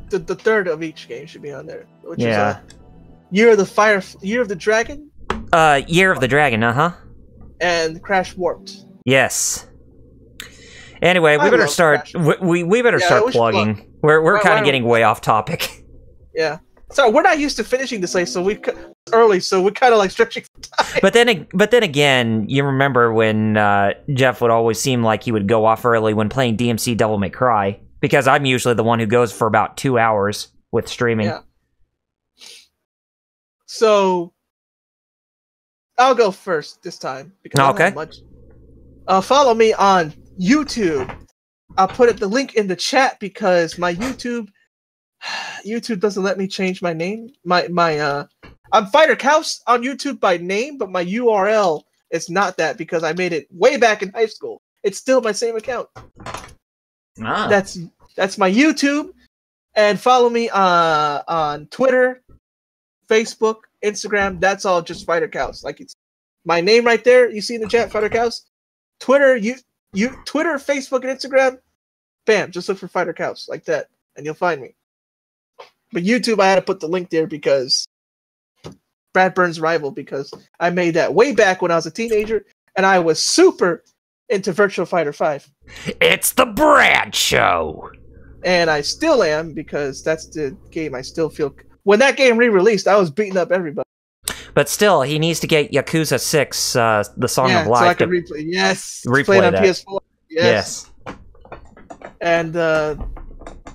The third of each game should be on there. Which is Year of the Dragon? Year of the Dragon, uh-huh. And Crash Warped. Yes. Anyway, we better start. We better start plugging. We're kind of getting way off topic. Yeah. So we're not used to finishing this late, so we early, so we're kind of like stretching time. But then again, you remember when Jeff would always seem like he would go off early when playing DMC Devil May Cry, because I'm usually the one who goes for about 2 hours with streaming. Yeah. So I'll go first this time because I don't have much. Follow me on YouTube. I'll put the link in the chat because my YouTube doesn't let me change my name. I'm FighterXaos on YouTube by name, but my URL is not that because I made it way back in high school. It's still my same account. Ah. That's my YouTube, and follow me on Twitter, Facebook, Instagram. That's all just FighterXaos. Like it's my name right there. You see in the chat, FighterXaos. Twitter, Twitter, Facebook, and Instagram. Bam! Just look for FighterXaos like that, and you'll find me. But YouTube, I had to put the link there because Brad Burns' Rival, because I made that way back when I was a teenager, and I was super into Virtua Fighter 5. It's the Brad Show! And I still am, because that's the game I still feel... When that game re-released, I was beating up everybody. But still, he needs to get Yakuza 6, the Song of Life. So I can replay. Yes! Replay it on that. PS4. Yes. And,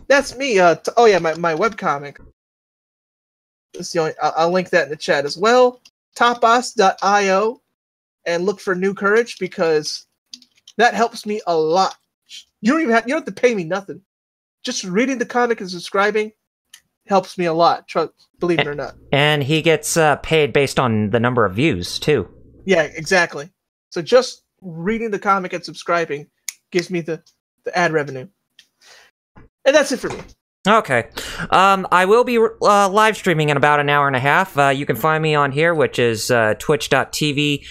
that's me. My webcomic. That's the only, I'll link that in the chat as well. Topos.io, and look for New Courage because that helps me a lot. You don't have to pay me nothing. Just reading the comic and subscribing helps me a lot. Believe it or not. And he gets paid based on the number of views too. Yeah, exactly. So just reading the comic and subscribing gives me the ad revenue. And that's it for me. Okay. I will be live streaming in about an hour and a half. You can find me on here, which is twitch.tv/RRPG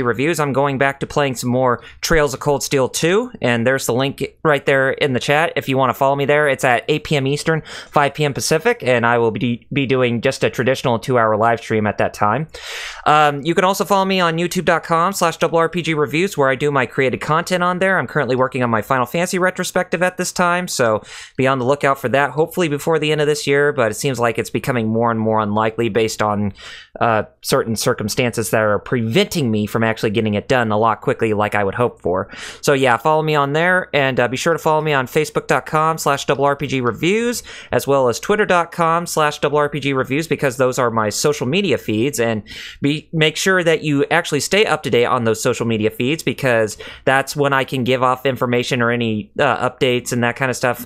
reviews. I'm going back to playing some more Trails of Cold Steel 2, and there's the link right there in the chat if you want to follow me there. It's at 8 p.m. Eastern, 5 p.m. Pacific, and I will be doing just a traditional 2-hour live stream at that time. You can also follow me on youtube.com/RRPG reviews, where I do my created content on there. I'm currently working on my Final Fantasy retrospective at this time, so be on the lookout for that, hopefully before the end of this year, but it seems like it's becoming more and more unlikely based on certain circumstances that are preventing me from actually getting it done a lot quickly like I would hope for. So yeah, follow me on there, and be sure to follow me on facebook.com/RRPG reviews, as well as twitter.com/RRPG reviews, because those are my social media feeds, and make sure that you actually stay up to date on those social media feeds, because that's when I can give off information or any updates and that kind of stuff,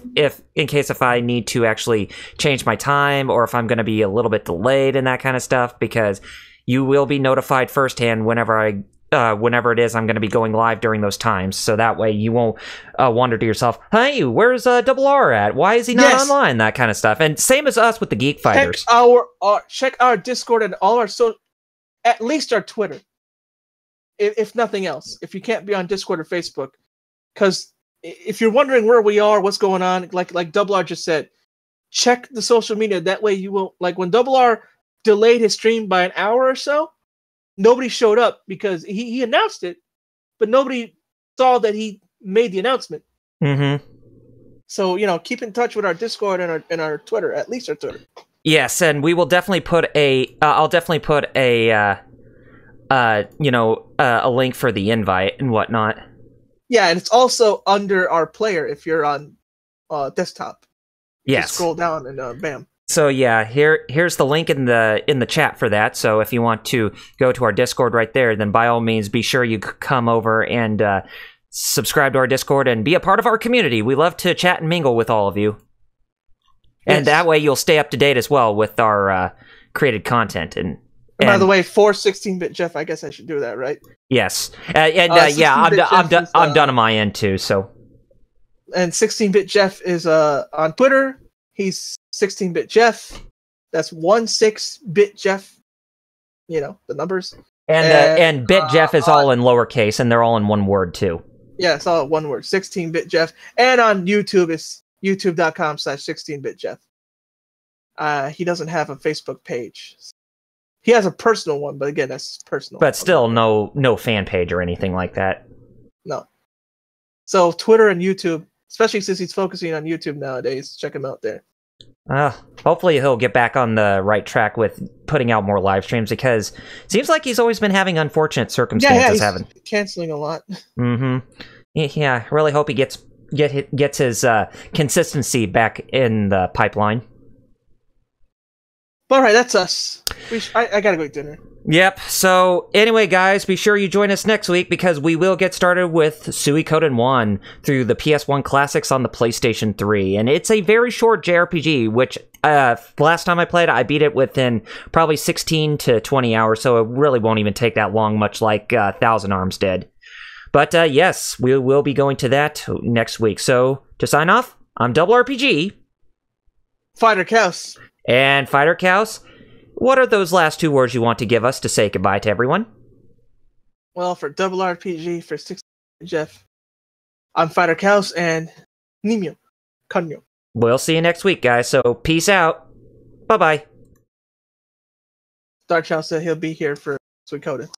in case I need to actually change my time, or if I'm going to be a little bit delayed and that kind of stuff, because you will be notified firsthand whenever it is I'm going to be going live during those times. So that way you won't wonder to yourself, hey, where's Double R at? Why is he not online? That kind of stuff. And same as us with the Geek Fighters. Check our Discord and all our at least our Twitter, if nothing else. If you can't be on Discord or Facebook, because if you're wondering where we are, what's going on, like Double R just said, check the social media. That way you won't, like when Double R delayed his stream by an hour or so, nobody showed up because he announced it, but nobody saw that he made the announcement. Mm-hmm. So, keep in touch with our Discord and our Twitter, at least our Twitter. Yes, and we will definitely put I'll definitely put a link for the invite and whatnot. Yeah, and it's also under our player if you're on desktop. Yes. Just scroll down and bam. So yeah, here's the link in the chat for that. So if you want to go to our Discord right there, then by all means be sure you come over and subscribe to our Discord and be a part of our community. We love to chat and mingle with all of you. Yes. And that way you'll stay up to date as well with our created content. And by the way, for 16-bit Jeff, I guess I should do that, right? Yes, I'm done on my end too. So, and 16-bit Jeff is on Twitter. He's 16-bit Jeff. That's 16-bit Jeff. The numbers. And bit Jeff is all in lowercase, and they're all in one word too. Yeah, it's all one word. 16-bit Jeff. And on YouTube, it's youtube.com/16-bit Jeff. He doesn't have a Facebook page. He has a personal one, but again, that's personal. But still, no fan page or anything like that. No. So Twitter and YouTube, especially since he's focusing on YouTube nowadays, check him out there. Hopefully he'll get back on the right track with putting out more live streams, because it seems like he's always been having unfortunate circumstances. Yeah, he's canceling a lot. Mm-hmm. Yeah, I really hope he gets his consistency back in the pipeline. All right, that's us. I gotta go eat dinner. Yep. So anyway, guys, be sure you join us next week, because we will get started with Suikoden 1 through the PS1 classics on the PlayStation 3. And it's a very short JRPG, which last time I played, I beat it within probably 16 to 20 hours, so it really won't even take that long, much like Thousand Arms did. But yes, we will be going to that next week. So to sign off, I'm Double RPG. FighterXaos. And FighterXaos. What are those last 2 words you want to give us to say goodbye to everyone? Well, for Double RPG, for 6 Jeff, I'm FighterXaos and Nimyo. Kanyo. We'll see you next week, guys, so peace out. Bye-bye. Dark Chow said he'll be here for Suikoden.